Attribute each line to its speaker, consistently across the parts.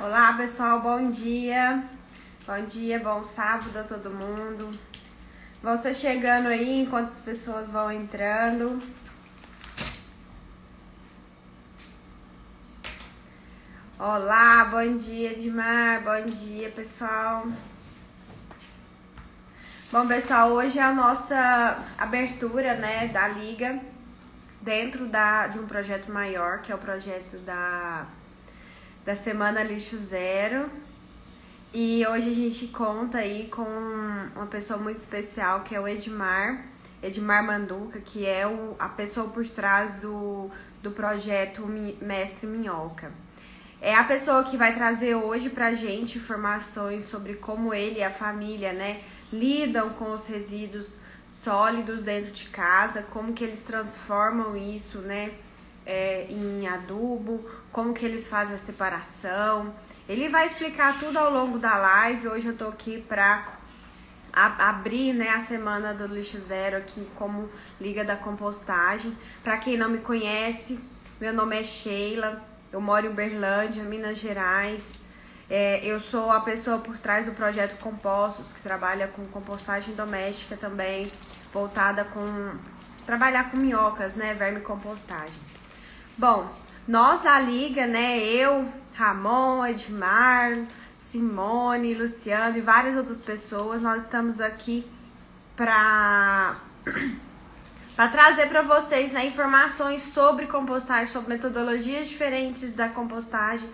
Speaker 1: Olá pessoal, bom dia. Bom dia, bom sábado a todo mundo. Vão ser chegando aí enquanto as pessoas vão entrando. Olá, bom dia Edmar, bom dia pessoal. Bom pessoal, hoje é a nossa abertura, né, da Liga dentro de um projeto maior, que é o projeto da Semana Lixo Zero. E hoje a gente conta aí com uma pessoa muito especial, que é o Edmar Manduca, que é a pessoa por trás do projeto Mestre Minhoca. É a pessoa que vai trazer hoje pra gente informações sobre como ele e a família, né, lidam com os resíduos sólidos dentro de casa, como que eles transformam isso, né, em adubo, como que eles fazem a separação. Ele vai explicar tudo ao longo da live. Hoje eu tô aqui para abrir, né, a semana do lixo zero aqui como Liga da Compostagem. Para quem não me conhece, meu nome é Sheila, eu moro em Uberlândia, Minas Gerais. Eu sou a pessoa por trás do projeto Compostos, que trabalha com compostagem doméstica também, voltada com trabalhar com minhocas, né, vermicompostagem. Bom, nós da Liga, né, eu, Ramon, Edmar, Simone, Luciano e várias outras pessoas, nós estamos aqui para trazer para vocês, né, informações sobre compostagem, sobre metodologias diferentes da compostagem.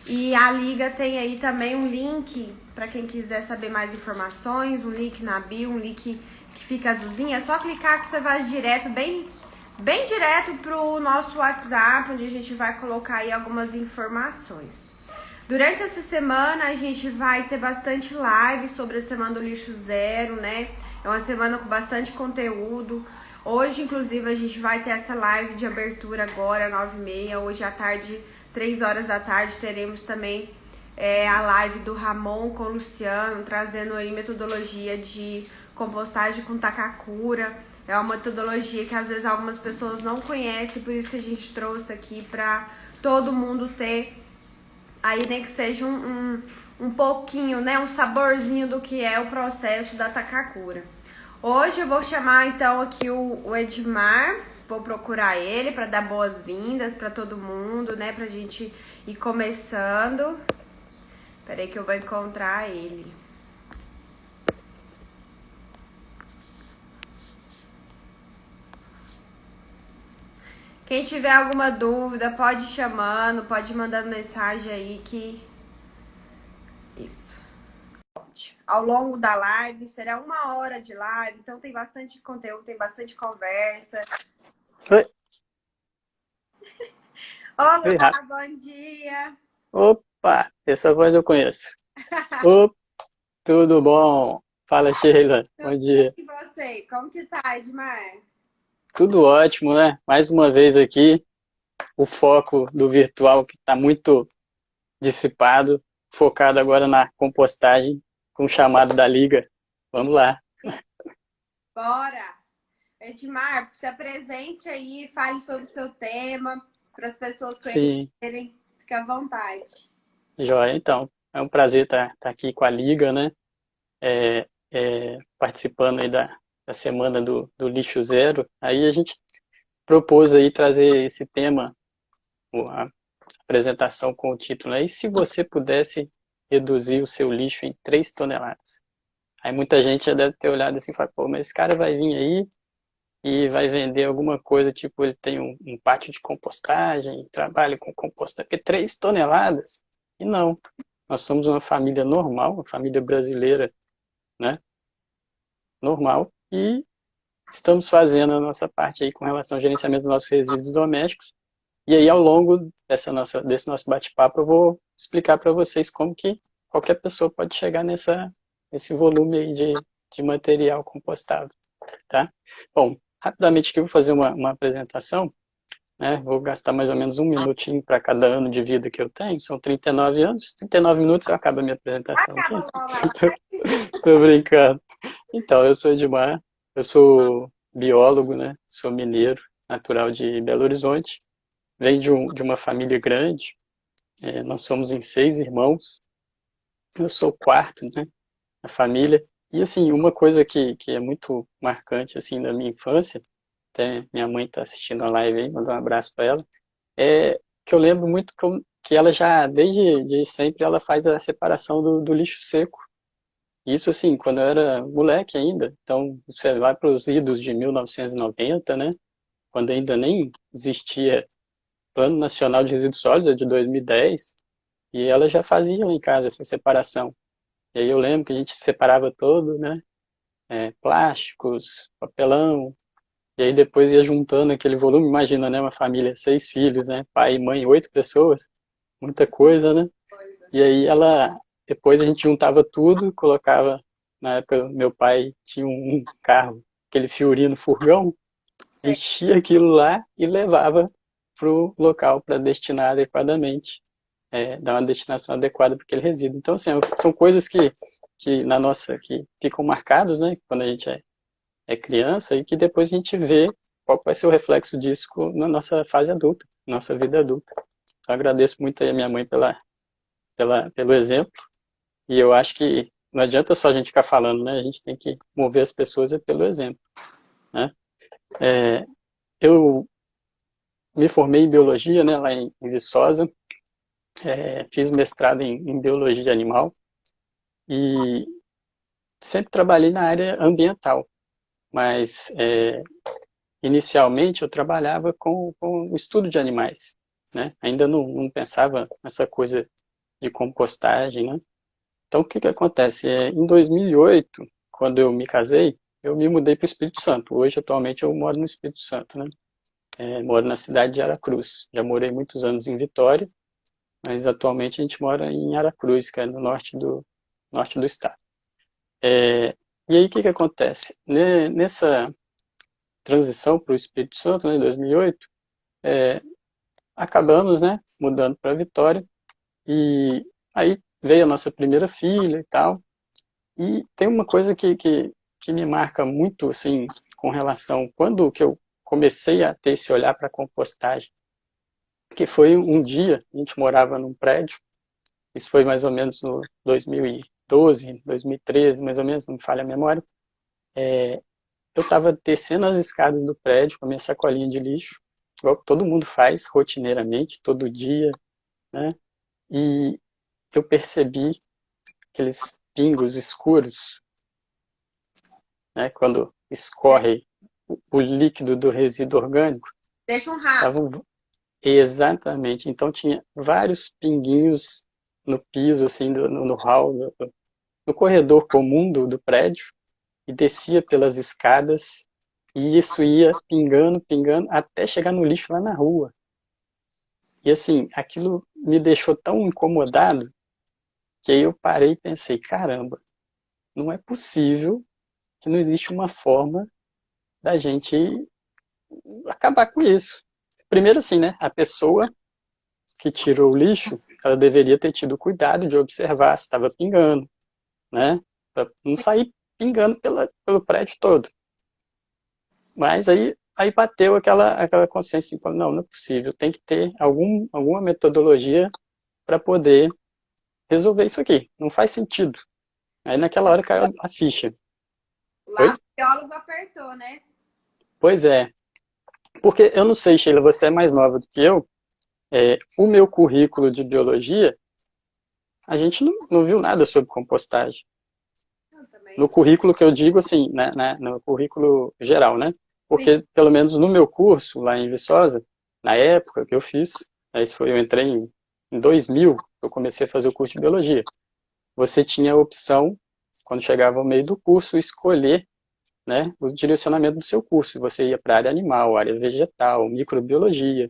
Speaker 1: E a Liga tem aí também um link para quem quiser saber mais informações, um link na bio, um link que fica azulzinho. É só clicar que você vai direto, bem direto pro nosso WhatsApp, onde a gente vai colocar aí algumas informações. Durante essa semana a gente vai ter bastante live sobre a Semana do Lixo Zero, né? É uma semana com bastante conteúdo. Hoje, inclusive, a gente vai ter essa live de abertura agora, 9h30. Hoje à tarde, 3 horas da tarde, teremos também a live do Ramon com o Luciano, trazendo aí metodologia de compostagem com Takakura. É uma metodologia que às vezes algumas pessoas não conhecem, por isso que a gente trouxe aqui para todo mundo ter aí, nem que seja um pouquinho, né, um saborzinho do que é o processo da Takakura. Hoje eu vou chamar então aqui o Edmar, vou procurar ele para dar boas-vindas para todo mundo, né, pra gente ir começando. Peraí que eu vou encontrar ele. Quem tiver alguma dúvida, pode ir chamando, pode ir mandando mensagem aí que... Isso. Ao longo da live, será 1 hora de live, então tem bastante conteúdo, tem bastante conversa.
Speaker 2: Oi,
Speaker 1: Olá,
Speaker 2: oi, Rafa.
Speaker 1: bom dia!
Speaker 2: Opa, essa voz eu conheço. Opa, tudo bom? Fala, Sheila.
Speaker 1: Tudo
Speaker 2: Bom
Speaker 1: bem
Speaker 2: dia.
Speaker 1: e você? Como que tá, Edmar?
Speaker 2: Tudo ótimo, né? Mais uma vez aqui, o foco do virtual que está muito dissipado, focado agora na compostagem, com o chamado da Liga. Vamos lá.
Speaker 1: Bora! Edmar, se apresente aí, fale sobre o seu tema, para as pessoas
Speaker 2: Sim,
Speaker 1: conhecerem. Fique à vontade.
Speaker 2: joia. Então, é um prazer estar aqui com a Liga, né? Participando aí da semana do Lixo Zero. Aí a gente propôs aí trazer esse tema, a apresentação com o título, né? E se você pudesse reduzir o seu lixo em 3 toneladas? Aí muita gente já deve ter olhado assim e falado, pô, mas esse cara vai vir aí e vai vender alguma coisa, tipo, ele tem um pátio de compostagem, trabalha com compostagem, porque 3 toneladas? E não, nós somos uma família normal, uma família brasileira, né? Normal, e estamos fazendo a nossa parte aí com relação ao gerenciamento dos nossos resíduos domésticos. E aí, ao longo desse nosso bate-papo, eu vou explicar para vocês como que qualquer pessoa pode chegar nesse volume aí de material compostável, tá? Bom, rapidamente aqui eu vou fazer uma apresentação, né? Vou gastar mais ou menos 1 minutinho para cada ano de vida que eu tenho, são 39 anos, 39 minutos acaba a minha apresentação aqui.
Speaker 1: Acaba logo a live.
Speaker 2: Tô brincando. Então, eu sou Edmar, eu sou biólogo, né? Sou mineiro, natural de Belo Horizonte, venho de uma família grande, Nós somos em 6 irmãos, eu sou o quarto, né, na família. E, assim, uma coisa que é muito marcante, assim, da minha infância, até minha mãe está assistindo a live aí, mandar um abraço para ela, é que eu lembro muito que ela já, desde sempre, ela faz a separação do lixo seco. Isso, assim, quando eu era moleque ainda. Então, você vai para os idos de 1990, né? Quando ainda nem existia Plano Nacional de Resíduos Sólidos, é de 2010, e ela já fazia lá em casa essa separação. E aí eu lembro que a gente separava todo, né? Plásticos, papelão, e aí depois ia juntando aquele volume. Imagina, né? Uma família, 6 filhos, né? Pai e mãe, 8 pessoas, muita coisa, né? E aí depois a gente juntava tudo, colocava, na época meu pai tinha um carro, aquele Fiorino furgão, enchia aquilo lá e levava para o local para destinar adequadamente, dar uma destinação adequada para aquele resíduo. Então, assim, são coisas que ficam marcadas, né, quando a gente é criança e que depois a gente vê qual vai ser o reflexo disso na nossa fase adulta, nossa vida adulta. Então, agradeço muito aí a minha mãe pelo exemplo, e eu acho que não adianta só a gente ficar falando, né, a gente tem que mover as pessoas pelo exemplo, né. Eu me formei em biologia, né, lá em Viçosa, fiz mestrado em biologia animal e sempre trabalhei na área ambiental, mas inicialmente eu trabalhava com o estudo de animais, né? Ainda não pensava nessa coisa de compostagem, né? Então o que acontece? Em 2008, quando eu me casei, eu me mudei para o Espírito Santo. Hoje, atualmente, eu moro no Espírito Santo, né? Moro na cidade de Aracruz. Já morei muitos anos em Vitória, mas atualmente a gente mora em Aracruz, que é no norte do estado. E aí o que acontece? Nessa transição para o Espírito Santo, né, em 2008, acabamos, né, mudando para Vitória, e aí veio a nossa primeira filha e tal, e tem uma coisa que me marca muito, assim, com relação, quando que eu comecei a ter esse olhar para a compostagem, que foi um dia, a gente morava num prédio, isso foi mais ou menos no 2012, 2013, mais ou menos, não me falha a memória. Eu estava descendo as escadas do prédio com a minha sacolinha de lixo, igual que todo mundo faz rotineiramente, todo dia, né? E eu percebi aqueles pingos escuros, né? Quando escorre o líquido do resíduo orgânico.
Speaker 1: Deixa um rastro.
Speaker 2: Tavam, exatamente. Então tinha vários pinguinhos no piso, assim, no hall, no corredor comum do prédio, e descia pelas escadas, e isso ia pingando, pingando, até chegar no lixo lá na rua. E assim, aquilo me deixou tão incomodado, que aí eu parei e pensei, caramba, não é possível que não existe uma forma da gente acabar com isso. Primeiro assim, né, a pessoa que tirou o lixo, ela deveria ter tido cuidado de observar se estava pingando, né, para não sair pingando pelo prédio todo. Mas aí bateu aquela consciência, assim, não é possível, tem que ter alguma metodologia para poder resolver isso aqui, não faz sentido. Aí naquela hora caiu a ficha.
Speaker 1: Lá
Speaker 2: Oi?
Speaker 1: o biólogo apertou, né?
Speaker 2: Pois é, porque eu não sei, Sheila, você é mais nova do que eu, o meu currículo de biologia, a gente não viu nada sobre compostagem.
Speaker 1: Eu
Speaker 2: No
Speaker 1: também.
Speaker 2: currículo que eu digo, assim, no currículo geral, né?
Speaker 1: Sim.
Speaker 2: Porque, pelo menos no meu curso, lá em Viçosa, na época que eu fiz, eu entrei em 2000, eu comecei a fazer o curso de biologia. Você tinha a opção, quando chegava ao meio do curso, escolher, né, o direcionamento do seu curso. Você ia para a área animal, área vegetal, microbiologia.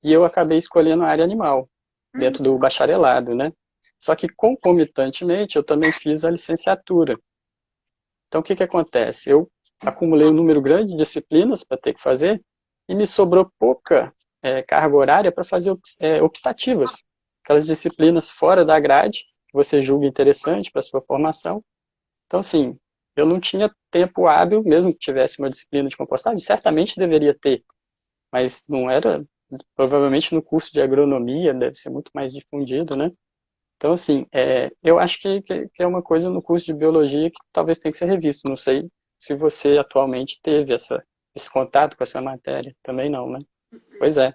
Speaker 2: E eu acabei escolhendo a área animal,
Speaker 1: Uhum.
Speaker 2: dentro do bacharelado, né? Só que, concomitantemente, eu também fiz a licenciatura. Então, o que acontece? Eu acumulei um número grande de disciplinas para ter que fazer e me sobrou pouca carga horária para fazer optativas, aquelas disciplinas fora da grade, que você julga interessante para sua formação. Então, assim, eu não tinha tempo hábil, mesmo que tivesse uma disciplina de compostagem, certamente deveria ter, mas não era provavelmente no curso de agronomia deve ser muito mais difundido, né? Então, assim, eu acho que é uma coisa no curso de biologia que talvez tenha que ser revisto. Não sei se você atualmente teve esse contato com essa matéria. Também não, né? Pois é.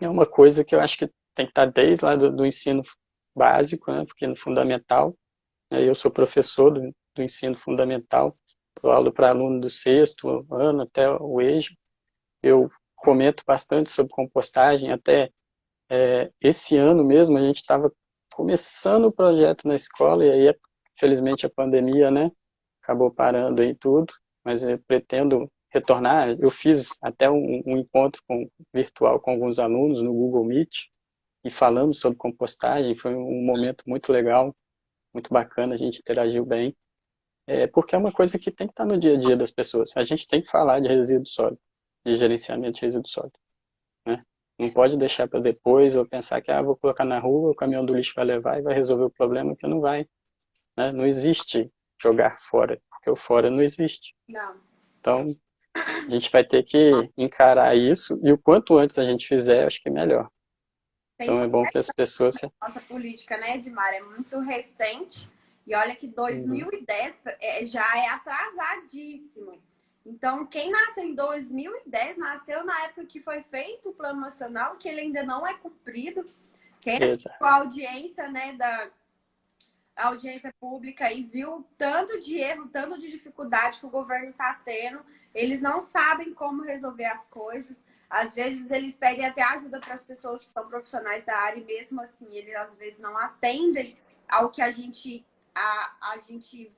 Speaker 2: É uma coisa que eu acho que tem que estar desde lá do ensino básico, né? Porque no fundamental, né, eu sou professor do ensino fundamental, dou aula para aluno do sexto ano até o EJA. Eu comento bastante sobre compostagem, até esse ano mesmo a gente estava começando o projeto na escola, e aí, felizmente, a pandemia, né, acabou parando aí tudo, mas eu pretendo retornar. Eu fiz até um encontro virtual com alguns alunos no Google Meet, e falamos sobre compostagem, foi um momento muito legal, muito bacana, a gente interagiu bem, porque é uma coisa que tem que estar no dia a dia das pessoas. A gente tem que falar de resíduo sólido, de gerenciamento de resíduo sólido, né? Não pode deixar para depois ou pensar que vou colocar na rua, o caminhão do lixo vai levar e vai resolver o problema, que não vai, né? Não existe jogar fora, porque o fora não existe.
Speaker 1: Não.
Speaker 2: Então, a gente vai ter que encarar isso, e o quanto antes a gente fizer, acho que é melhor. Então é bom que as pessoas...
Speaker 1: Nossa política, né, Edmar, é muito recente. E olha que 2010 já é atrasadíssimo. Então, quem nasceu em 2010 nasceu na época que foi feito o Plano Nacional, que ele ainda não é cumprido. Quem assistiu a audiência, né, a audiência pública e viu tanto de erro, tanto de dificuldade que o governo está tendo, eles não sabem como resolver as coisas. Às vezes eles pedem até ajuda para as pessoas que são profissionais da área e mesmo assim eles às vezes não atendem ao que a gente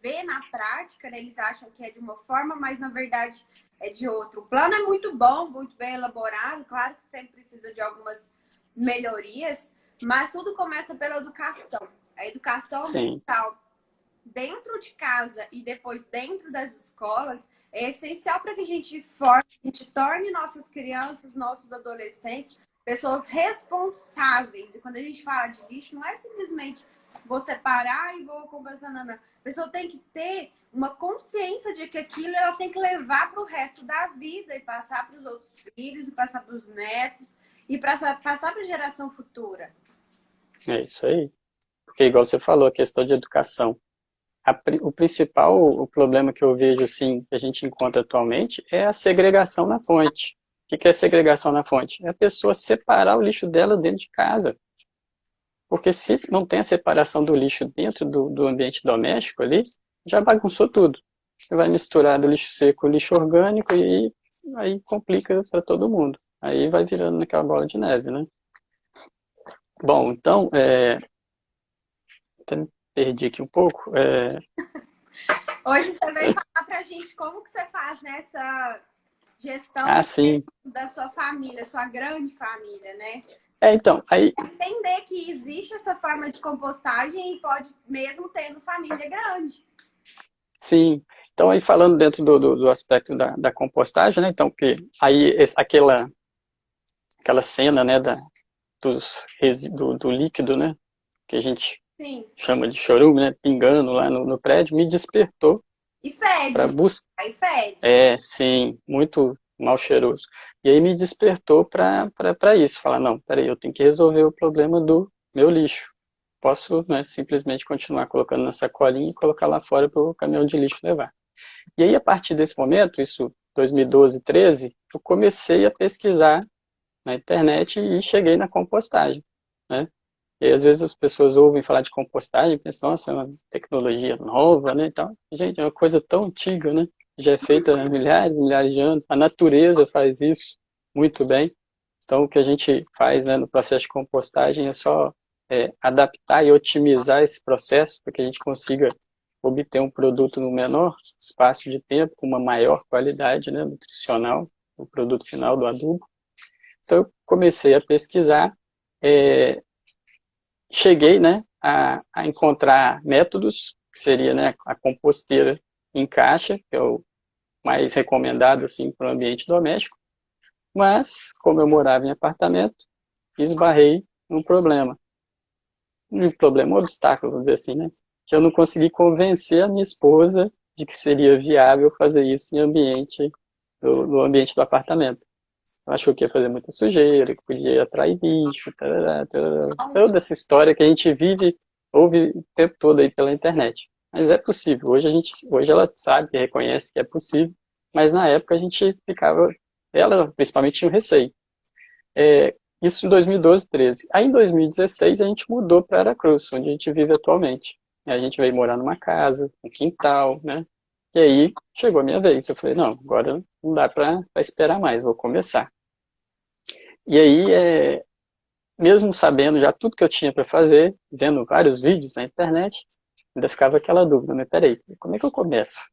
Speaker 1: vê na prática, né? Eles acham que é de uma forma, mas na verdade é de outra. O plano é muito bom, muito bem elaborado, claro que sempre precisa de algumas melhorias, mas tudo começa pela educação. A educação ambiental dentro de casa e depois dentro das escolas é essencial para que a gente torne nossas crianças, nossos adolescentes, pessoas responsáveis. E quando a gente fala de lixo, não é simplesmente vou separar e vou compensar, não. A pessoa tem que ter uma consciência de que aquilo ela tem que levar para o resto da vida e passar para os outros filhos, e passar para os netos, e passar para a geração futura.
Speaker 2: É isso aí. Porque, igual você falou, a questão de educação. O principal problema que eu vejo, assim, que a gente encontra atualmente é a segregação na fonte. O que é segregação na fonte? É a pessoa separar o lixo dela dentro de casa. Porque se não tem a separação do lixo dentro do ambiente doméstico ali, já bagunçou tudo. Você vai misturar o lixo seco com o lixo orgânico e aí complica para todo mundo. Aí vai virando naquela bola de neve, né? Bom, então, até me perdi aqui um pouco.
Speaker 1: Hoje você vai falar pra gente como que você faz nessa gestão da sua família, sua grande família, né?
Speaker 2: Então, aí...
Speaker 1: Entender que existe essa forma de compostagem e pode mesmo tendo família grande.
Speaker 2: Sim. Então, aí falando dentro do aspecto da compostagem, né? Então, que aí aquela cena, né, do líquido, né, que a gente chama de chorume, né, pingando lá no prédio, me despertou.
Speaker 1: E fede.
Speaker 2: Aí fede. Sim, muito mal cheiroso. E aí me despertou para isso, falar, não, peraí, eu tenho que resolver o problema do meu lixo. Posso, né, simplesmente continuar colocando na sacolinha e colocar lá fora para o caminhão de lixo levar. E aí, a partir desse momento, isso 2012, 13, eu comecei a pesquisar na internet e cheguei na compostagem, né? E aí, às vezes as pessoas ouvem falar de compostagem e pensam, nossa, é uma tecnologia nova, né? Então, gente, é uma coisa tão antiga, né? Já é feita há milhares e milhares de anos. A natureza faz isso muito bem. Então, o que a gente faz, né, no processo de compostagem é só adaptar e otimizar esse processo para que a gente consiga obter um produto no menor espaço de tempo, com uma maior qualidade, né, nutricional, o produto final do adubo. Então, eu comecei a pesquisar, cheguei, né, a encontrar métodos, que seria, né, a composteira em caixa, que é o mais recomendado assim, para o ambiente doméstico, mas, como eu morava em apartamento, esbarrei num problema. Um obstáculo, vamos dizer assim, né? Que eu não consegui convencer a minha esposa de que seria viável fazer isso em no ambiente do apartamento. achou que ia fazer muita sujeira, que podia atrair bicho, tarará, tarará, toda essa história que a gente ouve o tempo todo aí pela internet. Mas é possível. Hoje ela sabe, reconhece que é possível, mas na época a gente ficava, ela principalmente tinha um receio. Isso em 2012, 13. Aí em 2016 a gente mudou para Aracruz, onde a gente vive atualmente. A gente veio morar numa casa, um quintal, né? E aí chegou a minha vez. Eu falei, não, agora não dá para esperar mais, vou começar. E aí, mesmo sabendo já tudo que eu tinha para fazer, vendo vários vídeos na internet, ainda ficava aquela dúvida, mas peraí, como é que eu começo?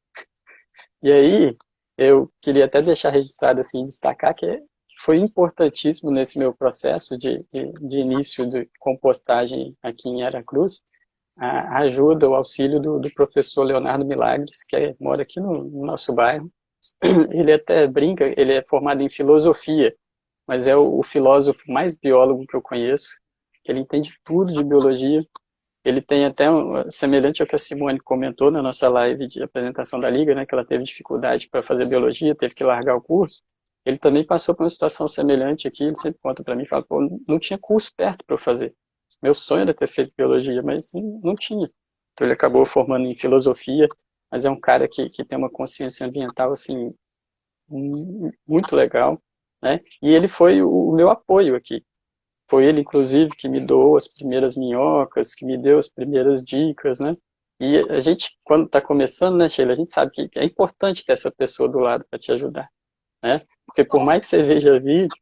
Speaker 2: E aí, eu queria até deixar registrado, assim, destacar que foi importantíssimo nesse meu processo de início de compostagem aqui em Aracruz, a ajuda, o auxílio do professor Leonardo Milagres, que mora aqui no nosso bairro. Ele até brinca, ele é formado em filosofia, mas é o filósofo mais biólogo que eu conheço, que ele entende tudo de biologia. Ele tem até, semelhante ao que a Simone comentou na nossa live de apresentação da Liga, né, que ela teve dificuldade para fazer biologia, teve que largar o curso. Ele também passou por uma situação semelhante aqui, ele sempre conta para mim, fala, pô, não tinha curso perto para eu fazer. Meu sonho era ter feito biologia, mas não tinha. Então ele acabou formando em filosofia, mas é um cara que tem uma consciência ambiental, assim, muito legal, né? E ele foi o meu apoio aqui. Foi ele, inclusive, que me doou as primeiras minhocas, que me deu as primeiras dicas, né? E a gente, quando está começando, né, Sheila, a gente sabe que é importante ter essa pessoa do lado para te ajudar, né? Porque por mais que você veja vídeo...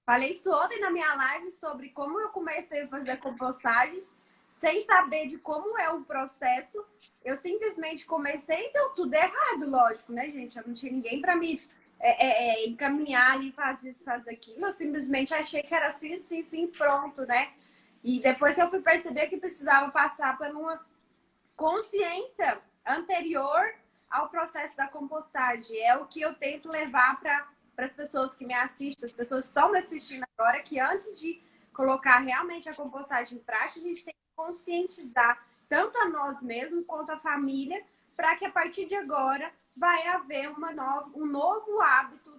Speaker 1: Falei isso ontem na minha live sobre como eu comecei a fazer compostagem, sem saber de como é o processo. Eu simplesmente comecei e deu tudo errado, lógico, né, gente? Eu não tinha ninguém para me encaminhar ali, fazer isso, fazer aquilo. Eu simplesmente achei que era assim, assim, sim, pronto, né? E depois eu fui perceber que precisava passar por uma consciência anterior ao processo da compostagem. É o que eu tento levar para as pessoas que me assistem, para as pessoas que estão me assistindo agora, que antes de colocar realmente a compostagem em prática, a gente tem que conscientizar tanto a nós mesmos quanto a família, para que a partir de agora vai haver um novo hábito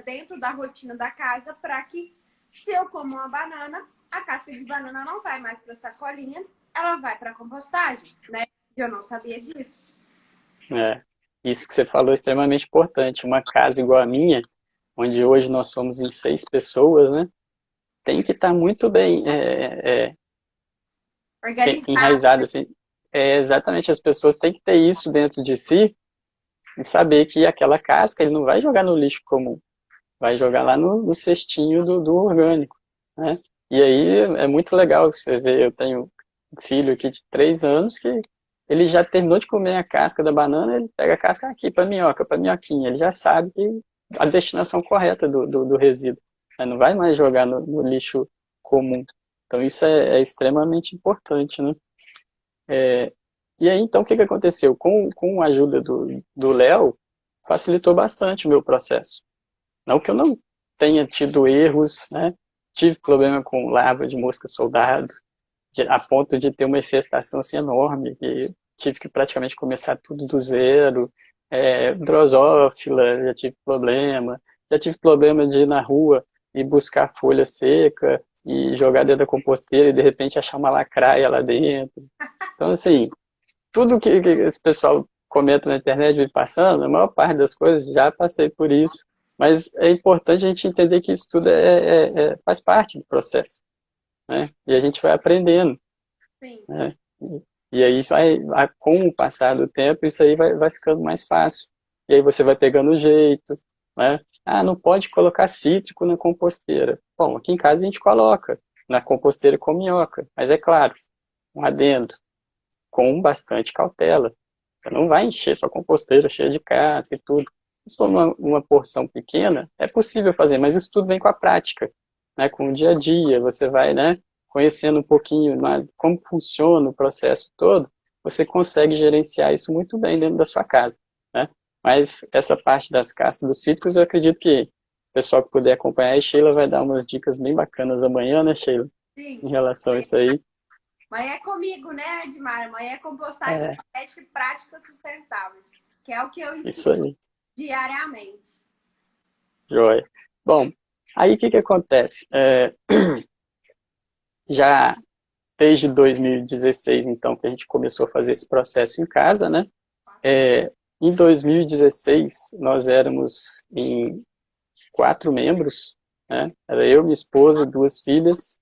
Speaker 1: dentro da rotina da casa, para que se eu como uma banana, a casca de banana não vai mais para a sacolinha, ela vai para a compostagem, né? Eu não sabia disso.
Speaker 2: Isso que você falou é extremamente importante. Uma casa igual a minha, onde hoje nós somos em 6 pessoas, né? Tem que estar muito bem
Speaker 1: Organizado.
Speaker 2: enraizado, assim. Exatamente, as pessoas têm que ter isso dentro de si e saber que aquela casca ele não vai jogar no lixo comum, vai jogar lá no cestinho do orgânico, né? E aí é muito legal você ver, eu tenho um filho aqui de 3 anos que ele já terminou de comer a casca da banana, ele pega a casca aqui para minhoca, para minhoquinha, ele já sabe que a destinação correta do resíduo, né? Não vai mais jogar no lixo comum. Então isso é extremamente importante, né? E aí, então, o que aconteceu? Com a ajuda do Léo, facilitou bastante o meu processo. Não que eu não tenha tido erros, né? Tive problema com larva de mosca soldado, a ponto de ter uma infestação assim, enorme, e tive que praticamente começar tudo do zero. Drosófila, já tive problema de ir na rua e buscar folha seca e jogar dentro da composteira e de repente achar uma lacraia lá dentro. Então, assim, tudo que esse pessoal comenta na internet me passando, a maior parte das coisas já passei por isso. Mas é importante a gente entender que isso tudo faz parte do processo, né? E a gente vai aprendendo,
Speaker 1: Sim.
Speaker 2: né? E aí com o passar do tempo, isso aí vai ficando mais fácil. E aí você vai pegando o jeito, né? Ah, não pode colocar cítrico na composteira. Bom, aqui em casa a gente coloca na composteira com minhoca, mas é claro, um adendo, com bastante cautela. Você não vai encher sua composteira cheia de casca e tudo. Se for uma porção pequena, é possível fazer, mas isso tudo vem com a prática, né? Com o dia a dia, você vai, né, conhecendo um pouquinho, né, como funciona o processo todo, você consegue gerenciar isso muito bem dentro da sua casa, né? Mas essa parte das cascas dos cítricos, eu acredito que o pessoal que puder acompanhar, a Sheila vai dar umas dicas bem bacanas amanhã, né, Sheila?
Speaker 1: Sim.
Speaker 2: Em relação a isso aí.
Speaker 1: Mãe é comigo, né, Edmar? Mãe é compostagem
Speaker 2: É,
Speaker 1: ética e práticas sustentáveis, que é o que eu ensino
Speaker 2: isso aí.
Speaker 1: diariamente.
Speaker 2: Joia. Bom, aí o que que acontece? Já desde 2016, então, que a gente começou a fazer esse processo em casa, né? Em 2016, nós éramos em 4 membros, né? Era eu, minha esposa, 2 filhas.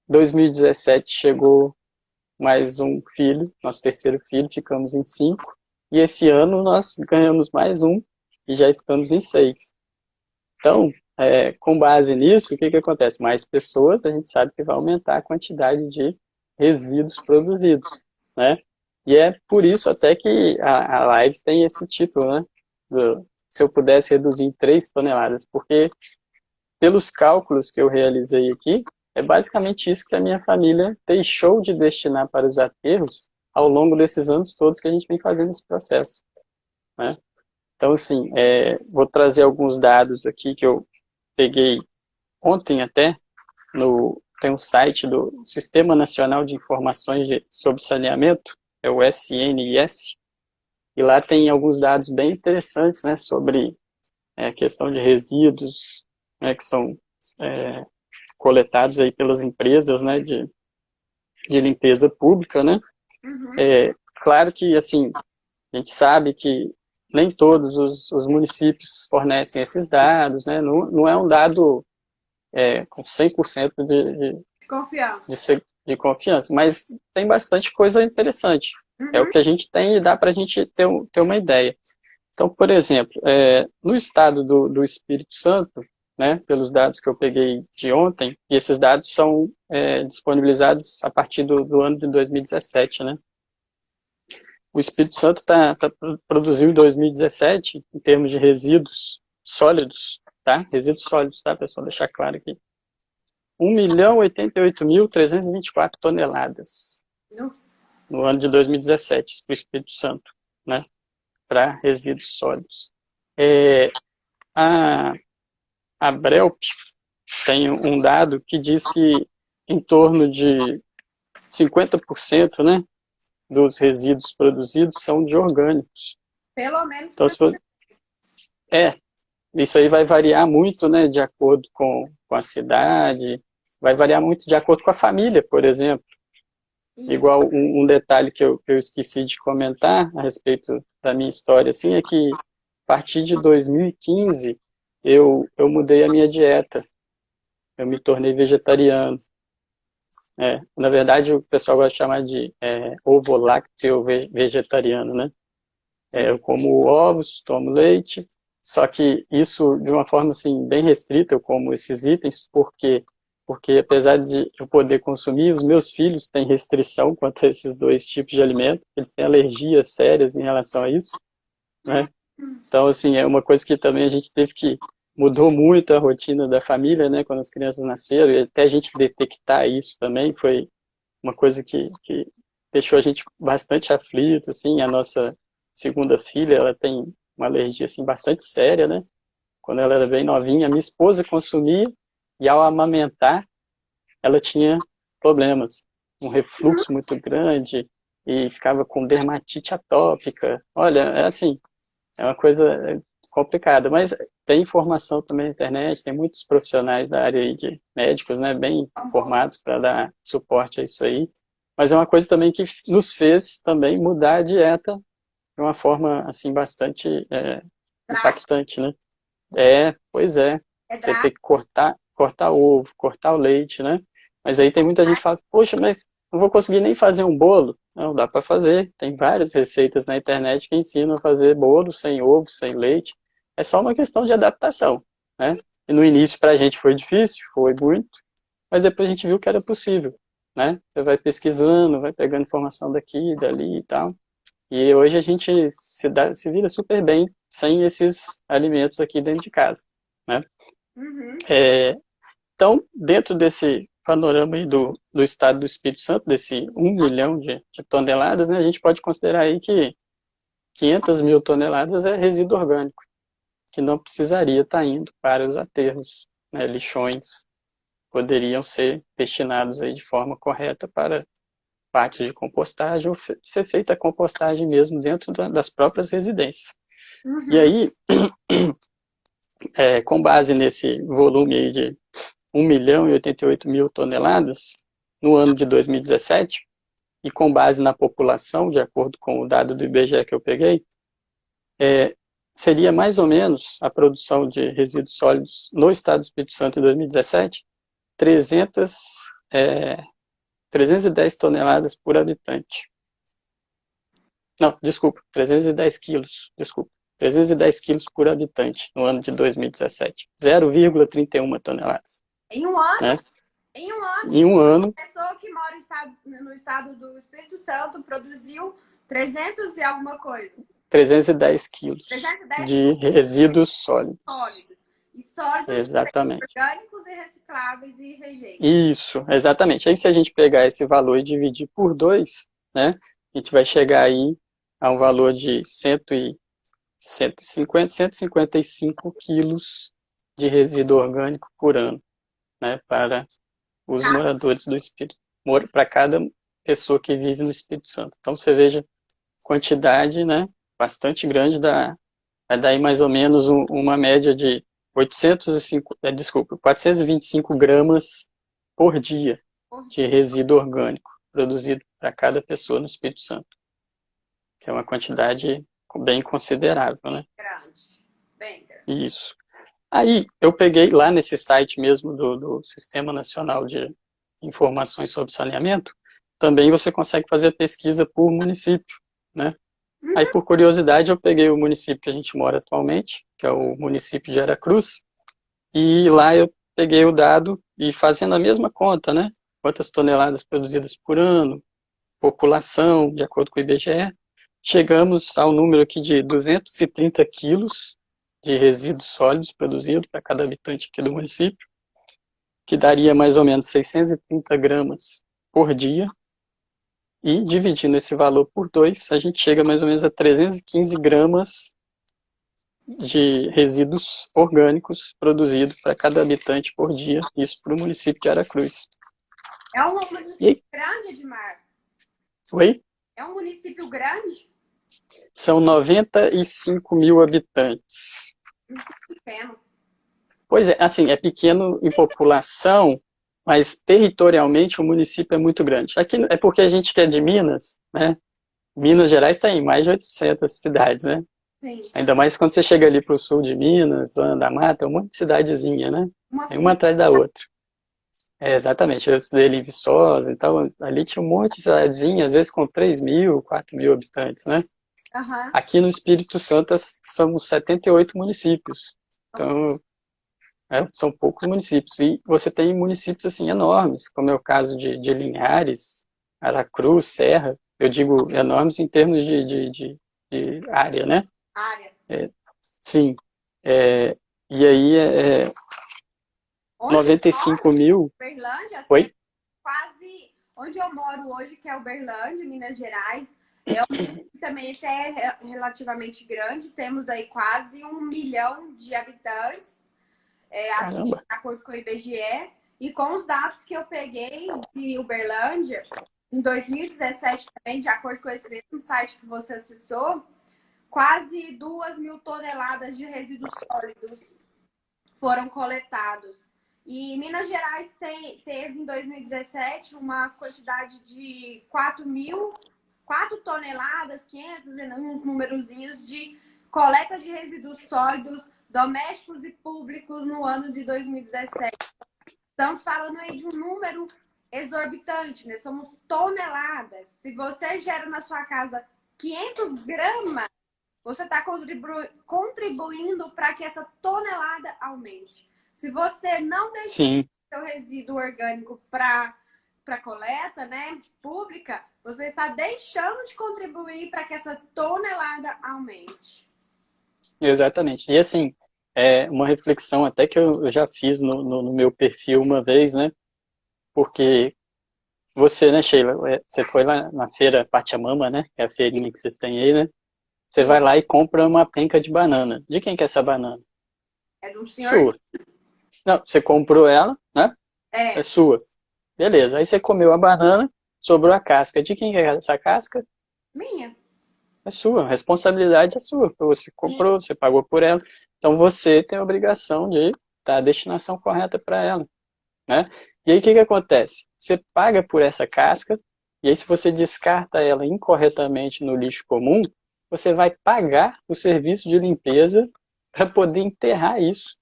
Speaker 2: 2017 chegou mais um filho, nosso terceiro filho, ficamos em 5. E esse ano nós ganhamos mais um e já estamos em 6. Então, com base nisso, o que que acontece? Mais pessoas, a gente sabe que vai aumentar a quantidade de resíduos produzidos, né? E é por isso até que a live tem esse título, né? Se eu pudesse reduzir em 3 toneladas, porque pelos cálculos que eu realizei aqui, é basicamente isso que a minha família deixou de destinar para os aterros ao longo desses anos todos que a gente vem fazendo esse processo, né? Então, assim, vou trazer alguns dados aqui que eu peguei ontem até, tem um site do Sistema Nacional de Informações sobre Saneamento, é o SNS, e lá tem alguns dados bem interessantes, né, sobre a questão de resíduos, né, que são coletados aí pelas empresas, né, de limpeza pública, né. Claro que, assim, a gente sabe que nem todos os municípios fornecem esses dados, né, não é um dado com 100% de confiança, mas tem bastante coisa interessante. É o que a gente tem e dá para a gente ter uma ideia. Então, por exemplo, no estado do Espírito Santo, né, pelos dados que eu peguei de ontem, e esses dados são disponibilizados a partir do ano de 2017, né? O Espírito Santo produziu em 2017, em termos de resíduos sólidos, tá? Resíduos sólidos, tá, pessoal? Deixar claro aqui. 1.088.324 toneladas no ano de 2017 para o Espírito Santo, né? Para resíduos sólidos. A Brelp tem um dado que diz que em torno de 50%, né, dos resíduos produzidos são de orgânicos.
Speaker 1: Pelo menos.
Speaker 2: Então, isso aí vai variar muito, né, de acordo com a cidade, vai variar muito de acordo com a família, por exemplo. Igual um detalhe que eu esqueci de comentar a respeito da minha história, assim, é que a partir de 2015 eu mudei a minha dieta, eu me tornei vegetariano. Na verdade, o pessoal gosta de chamar de ovo-lácteo vegetariano, né? Eu como ovos, tomo leite, só que isso de uma forma assim, bem restrita, eu como esses itens, porque apesar de eu poder consumir, os meus filhos têm restrição quanto a esses 2 tipos de alimento, eles têm alergias sérias em relação a isso, né? Então, assim, é uma coisa que também a gente mudou muito a rotina da família, né, quando as crianças nasceram, e até a gente detectar isso também foi uma coisa que deixou a gente bastante aflito, assim. A nossa segunda filha, ela tem uma alergia, assim, bastante séria, né? Quando ela era bem novinha, a minha esposa consumia, e ao amamentar, ela tinha problemas, um refluxo muito grande, e ficava com dermatite atópica. Olha, é assim, é uma coisa complicada, mas tem informação também na internet, tem muitos profissionais da área aí de médicos, né, bem formados para dar suporte a isso aí, mas é uma coisa também que nos fez também mudar a dieta de uma forma, assim, bastante impactante, né? Pois é, você tem que cortar ovo, cortar o leite, né? Mas aí tem muita gente que fala, poxa, mas não vou conseguir nem fazer um bolo. Não, dá para fazer. Tem várias receitas na internet que ensinam a fazer bolo sem ovo, sem leite. É só uma questão de adaptação, né? E no início para a gente foi difícil, foi muito, mas depois a gente viu que era possível, né? Você vai pesquisando, vai pegando informação daqui, dali e tal. E hoje a gente se vira super bem sem esses alimentos aqui dentro de casa, né? Então, dentro desse panorama aí do estado do Espírito Santo, desse 1 milhão de toneladas, né, a gente pode considerar aí que 500 mil toneladas é resíduo orgânico, que não precisaria estar indo para os aterros, né, lixões, poderiam ser destinados aí de forma correta para parte de compostagem ou ser feita a compostagem mesmo dentro das próprias residências. E aí, com base nesse volume aí de 1.088.000 toneladas no ano de 2017, e com base na população, de acordo com o dado do IBGE que eu peguei, seria mais ou menos a produção de resíduos sólidos no estado do Espírito Santo em 2017, 310 toneladas por habitante. Não, desculpa, 310 quilos, desculpa. 310 quilos por habitante no ano de 2017. 0,31 toneladas.
Speaker 1: Em um ano?
Speaker 2: Né?
Speaker 1: Em um ano?
Speaker 2: Em um ano.
Speaker 1: A pessoa que mora no estado do Espírito Santo produziu 300 e alguma coisa.
Speaker 2: 310 quilos
Speaker 1: 310
Speaker 2: de resíduos sólidos.
Speaker 1: E sólidos,
Speaker 2: exatamente.
Speaker 1: Orgânicos e recicláveis e rejeitos.
Speaker 2: Isso, exatamente. Aí se a gente pegar esse valor e dividir por 2, né, a gente vai chegar aí a um valor de 155 quilos de resíduo orgânico por ano, né, para os moradores do Espírito, para cada pessoa que vive no Espírito Santo. Então você veja, quantidade, né, bastante grande, vai dar aí mais ou menos uma média de 425 gramas por dia de resíduo orgânico produzido para cada pessoa no Espírito Santo, que é uma quantidade bem considerável, né?
Speaker 1: Bem grande.
Speaker 2: Isso. Aí eu peguei lá nesse site mesmo do Sistema Nacional de Informações sobre Saneamento, também você consegue fazer pesquisa por município, né? Aí, por curiosidade, eu peguei o município que a gente mora atualmente, que é o município de Aracruz, e lá eu peguei o dado e fazendo a mesma conta, né? Quantas toneladas produzidas por ano, população, de acordo com o IBGE, chegamos ao número aqui de 230 quilos de resíduos sólidos produzidos para cada habitante aqui do município, que daria mais ou menos 630 gramas por dia, e dividindo esse valor por 2, a gente chega mais ou menos a 315 gramas de resíduos orgânicos produzidos para cada habitante por dia, isso para o município de Aracruz.
Speaker 1: É um município grande, Edmar?
Speaker 2: Oi?
Speaker 1: É um município grande?
Speaker 2: São 95 mil habitantes.
Speaker 1: Muito pequeno.
Speaker 2: Pois é, assim, é pequeno em população, mas territorialmente o município é muito grande. Aqui é porque a gente que é de Minas, né? Minas Gerais tem mais de 800 cidades, né?
Speaker 1: Sim.
Speaker 2: Ainda mais quando você chega ali para o sul de Minas, Zona da Mata, é um monte de cidadezinha, né? Uma atrás da outra. Exatamente, eu estudei ali em Viçosa, então ali tinha um monte de cidadezinha, às vezes com 3 mil, 4 mil habitantes, né?
Speaker 1: Uhum.
Speaker 2: Aqui no Espírito Santo são 78 municípios. Então, são poucos municípios. E você tem municípios assim enormes, como é o caso de Linhares, Aracruz, Serra. Eu digo enormes em termos de área, né?
Speaker 1: Área.
Speaker 2: Sim. E aí 95 mil.
Speaker 1: Uberlândia,
Speaker 2: Oi?
Speaker 1: quase onde eu moro hoje, que é Uberlândia, Minas Gerais. É um município também até relativamente grande. Temos aí quase 1 milhão de habitantes. De acordo com o IBGE, e com os dados que eu peguei de Uberlândia, em 2017 também, de acordo com esse mesmo site que você acessou, quase 2.000 toneladas de resíduos sólidos foram coletados. E Minas Gerais teve em 2017 uma quantidade de 4 toneladas, 500, uns numerozinhos de coleta de resíduos sólidos domésticos e públicos no ano de 2017. Estamos falando aí de um número exorbitante, né? Somos toneladas. Se você gera na sua casa 500 gramas, você está contribuindo para que essa tonelada aumente. Se você não deixar seu resíduo orgânico para coleta, né, pública, você está deixando de contribuir para que essa tonelada aumente.
Speaker 2: Exatamente. E assim, uma reflexão até que eu já fiz no meu perfil uma vez, né? Porque você, né, Sheila, você foi lá na feira Pachamama, né? Que é a feirinha que vocês têm aí, né? Você vai lá e compra uma penca de banana. De quem que é essa banana?
Speaker 1: É do senhor?
Speaker 2: Sua. Não, você comprou ela, né?
Speaker 1: É
Speaker 2: sua. Beleza. Aí você comeu a banana, sobrou a casca. De quem que é essa casca?
Speaker 1: minha.
Speaker 2: é sua, a responsabilidade é sua. Você comprou, você pagou por ela. Então você tem a obrigação de dar a destinação correta para ela, né? E aí o que que acontece? Você paga por essa casca, e aí se você descarta ela incorretamente no lixo comum, você vai pagar o serviço de limpeza para poder enterrar isso.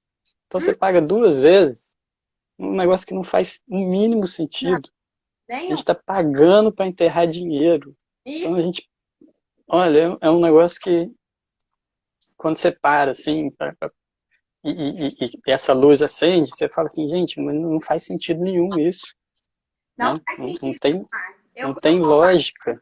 Speaker 2: Então você paga duas vezes um negócio que não faz o mínimo
Speaker 1: Não,
Speaker 2: sentido. A gente
Speaker 1: nenhum.
Speaker 2: está pagando para enterrar dinheiro. Então
Speaker 1: Isso
Speaker 2: a gente, olha, é um negócio que quando você para assim, e essa luz acende, você fala assim, gente, mas não faz sentido nenhum isso,
Speaker 1: não
Speaker 2: né?
Speaker 1: faz
Speaker 2: Não, não
Speaker 1: sentido.
Speaker 2: tem,
Speaker 1: Marco.
Speaker 2: não
Speaker 1: Eu
Speaker 2: tem
Speaker 1: concordo.
Speaker 2: lógica.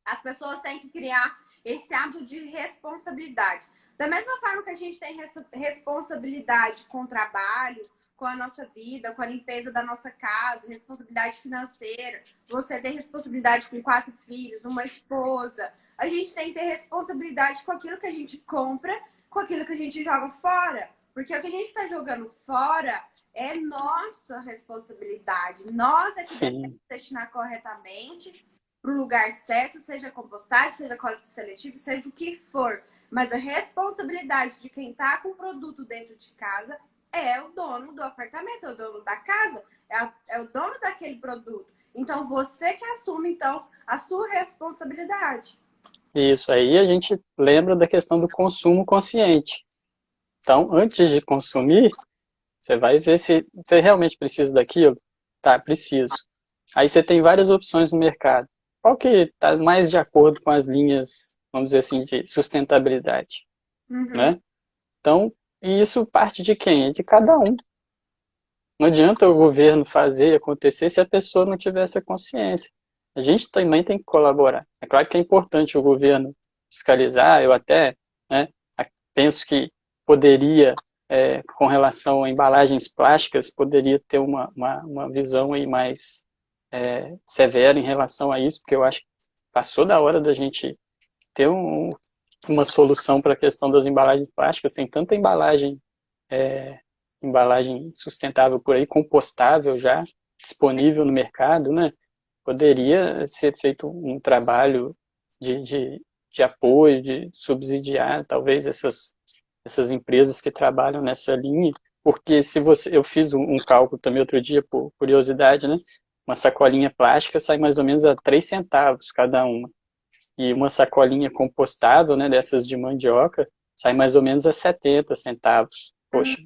Speaker 1: As pessoas têm que criar esse hábito de responsabilidade. Da mesma forma que a gente tem responsabilidade com o trabalho, com a nossa vida, com a limpeza da nossa casa, responsabilidade financeira, você tem responsabilidade com 4 filhos, uma esposa. A gente tem que ter responsabilidade com aquilo que a gente compra, com aquilo que a gente joga fora. Porque o que a gente está jogando fora é nossa responsabilidade. Nós é que devemos
Speaker 2: Sim,
Speaker 1: destinar corretamente para o lugar certo, seja compostagem, seja coleta seletiva, seja o que for. Mas a responsabilidade de quem está com o produto dentro de casa é o dono do apartamento, é o dono da casa, é o dono daquele produto. Então, você que assume, então, a sua responsabilidade.
Speaker 2: isso aí a gente lembra da questão do consumo consciente. Então, antes de consumir, você vai ver se você realmente precisa daquilo. Tá, preciso. Aí você tem várias opções no mercado. Qual que está mais de acordo com as linhas, vamos dizer assim, de sustentabilidade,
Speaker 1: Uhum.
Speaker 2: né? Então, e isso parte de quem? É de cada um. Não adianta o governo fazer acontecer se a pessoa não tiver essa consciência. A gente também tem que colaborar. É claro que é importante o governo fiscalizar, eu até, né, penso que poderia, com relação a embalagens plásticas, poderia ter uma visão aí mais severa em relação a isso, porque eu acho que passou da hora da gente ter uma solução para a questão das embalagens plásticas. Tem tanta embalagem sustentável por aí, compostável já, disponível no mercado, né? Poderia ser feito um trabalho de, de, de apoio, de subsidiar talvez essas empresas que trabalham nessa linha, porque se você, eu fiz um cálculo também outro dia por curiosidade, né? Uma sacolinha plástica sai mais ou menos a 3 centavos cada uma. E uma sacolinha compostável, né, dessas de mandioca, sai mais ou menos a 70 centavos.
Speaker 1: Uhum.
Speaker 2: Poxa,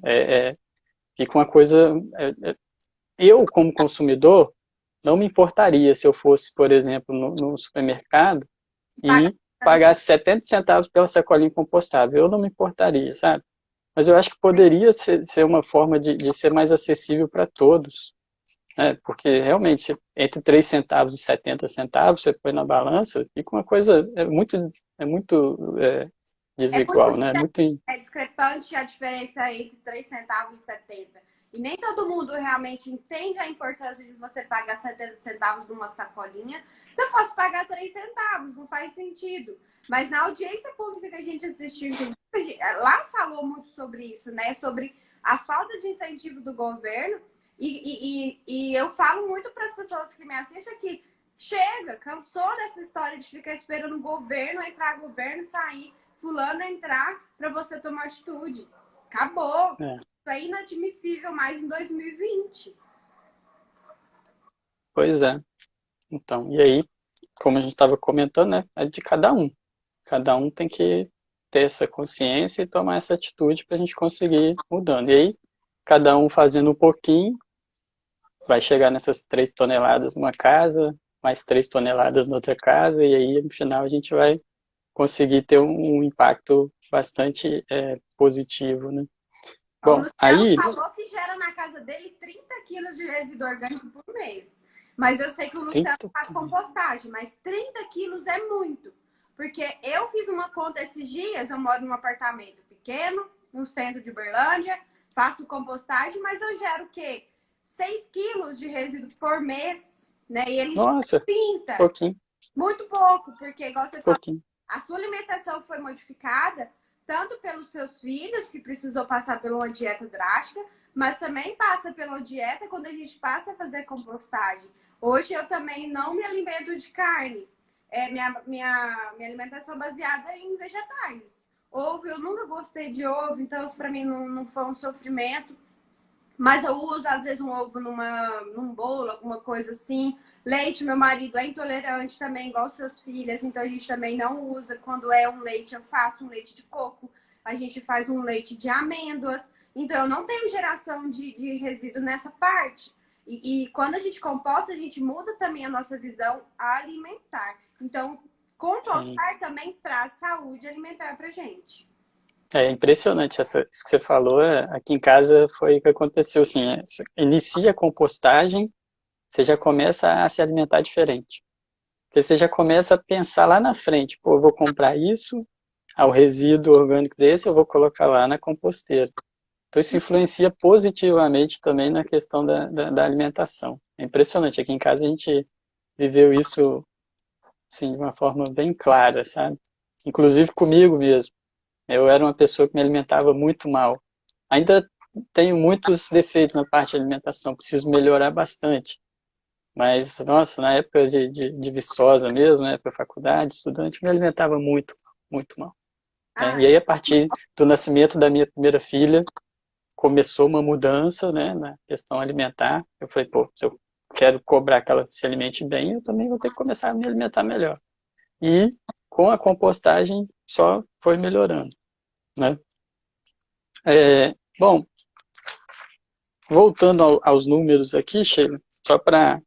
Speaker 2: fica uma coisa. Eu, como consumidor, não me importaria se eu fosse, por exemplo, no supermercado
Speaker 1: Paga
Speaker 2: e pagasse 70 centavos pela sacolinha compostável. Eu não me importaria, sabe? Mas eu acho que poderia ser uma forma de ser mais acessível para todos, né? Porque realmente, entre 3 centavos e 70 centavos, você põe na balança, fica uma coisa muito
Speaker 1: É muito
Speaker 2: desigual, né? Muito,
Speaker 1: discrepante a diferença entre 3 centavos e 70. E nem todo mundo realmente entende a importância de você pagar 70 centavos numa sacolinha. Se eu posso pagar 3 centavos, não faz sentido. Mas na audiência pública que a gente assistiu, lá falou muito sobre isso, né? Sobre a falta de incentivo do governo. E eu falo muito para as pessoas que me assistem que chega, cansou dessa história de ficar esperando o governo entrar, governo sair, fulano entrar para você tomar atitude. Acabou.
Speaker 2: é,
Speaker 1: Isso é inadmissível mais em 2020.
Speaker 2: pois é. Então, e aí, como a gente estava comentando, né? É de cada um. Cada um tem que ter essa consciência e tomar essa atitude para a gente conseguir mudando. E aí, cada um fazendo um pouquinho, vai chegar nessas 3 toneladas numa casa, mais 3 toneladas noutra casa, e aí, no final, a gente vai conseguir ter um impacto bastante positivo, né?
Speaker 1: O
Speaker 2: Bom,
Speaker 1: Luciano
Speaker 2: aí,
Speaker 1: falou que gera na casa dele 30 quilos de resíduo orgânico por mês. Mas eu sei que o Luciano
Speaker 2: 30,
Speaker 1: faz compostagem, mas 30 quilos é muito. Porque eu fiz uma conta esses dias, eu moro num apartamento pequeno, no centro de Berlândia, faço compostagem, mas eu gero o quê? 6 quilos de resíduo por mês, né? E ele gera
Speaker 2: nossa,
Speaker 1: 30.
Speaker 2: pouquinho,
Speaker 1: Muito pouco, porque, igual você falou,
Speaker 2: pouquinho.
Speaker 1: a sua alimentação foi modificada tanto pelos seus filhos, que precisou passar por uma dieta drástica, mas também passa pela dieta quando a gente passa a fazer compostagem. Hoje eu também não me alimento de carne. minha alimentação é baseada em vegetais. Ovo, eu nunca gostei de ovo, então isso pra mim não foi um sofrimento. Mas eu uso, às vezes, um ovo num bolo, alguma coisa assim. Leite, meu marido é intolerante também, igual seus filhos, então a gente também não usa. Quando é um leite, eu faço um leite de coco, a gente faz um leite de amêndoas. Então, eu não tenho geração de resíduo nessa parte. E quando a gente composta, a gente muda também a nossa visão alimentar. Então,
Speaker 2: Sim.
Speaker 1: compostar também traz saúde alimentar pra gente.
Speaker 2: É impressionante isso que você falou. Aqui em casa foi o que aconteceu, assim, você inicia a compostagem, você já começa a se alimentar diferente. Porque você já começa a pensar lá na frente, pô, eu vou comprar isso, ao resíduo orgânico desse, eu vou colocar lá na composteira. Então isso influencia positivamente também na questão da alimentação. É impressionante, aqui em casa a gente viveu isso, assim, de uma forma bem clara, sabe? Inclusive comigo mesmo. Eu era uma pessoa que me alimentava muito mal. Ainda tenho muitos defeitos na parte de alimentação, preciso melhorar bastante. Mas, nossa, na época de Viçosa mesmo, na época da faculdade, estudante, me alimentava muito, muito mal. Né?
Speaker 1: Ah,
Speaker 2: E aí, a partir do nascimento da minha primeira filha, começou uma mudança, né, na questão alimentar. Eu falei, pô, se eu quero cobrar que ela se alimente bem, eu também vou ter que começar a me alimentar melhor. E com a compostagem só foi melhorando, né? Bom, voltando aos números aqui, Sheila, só para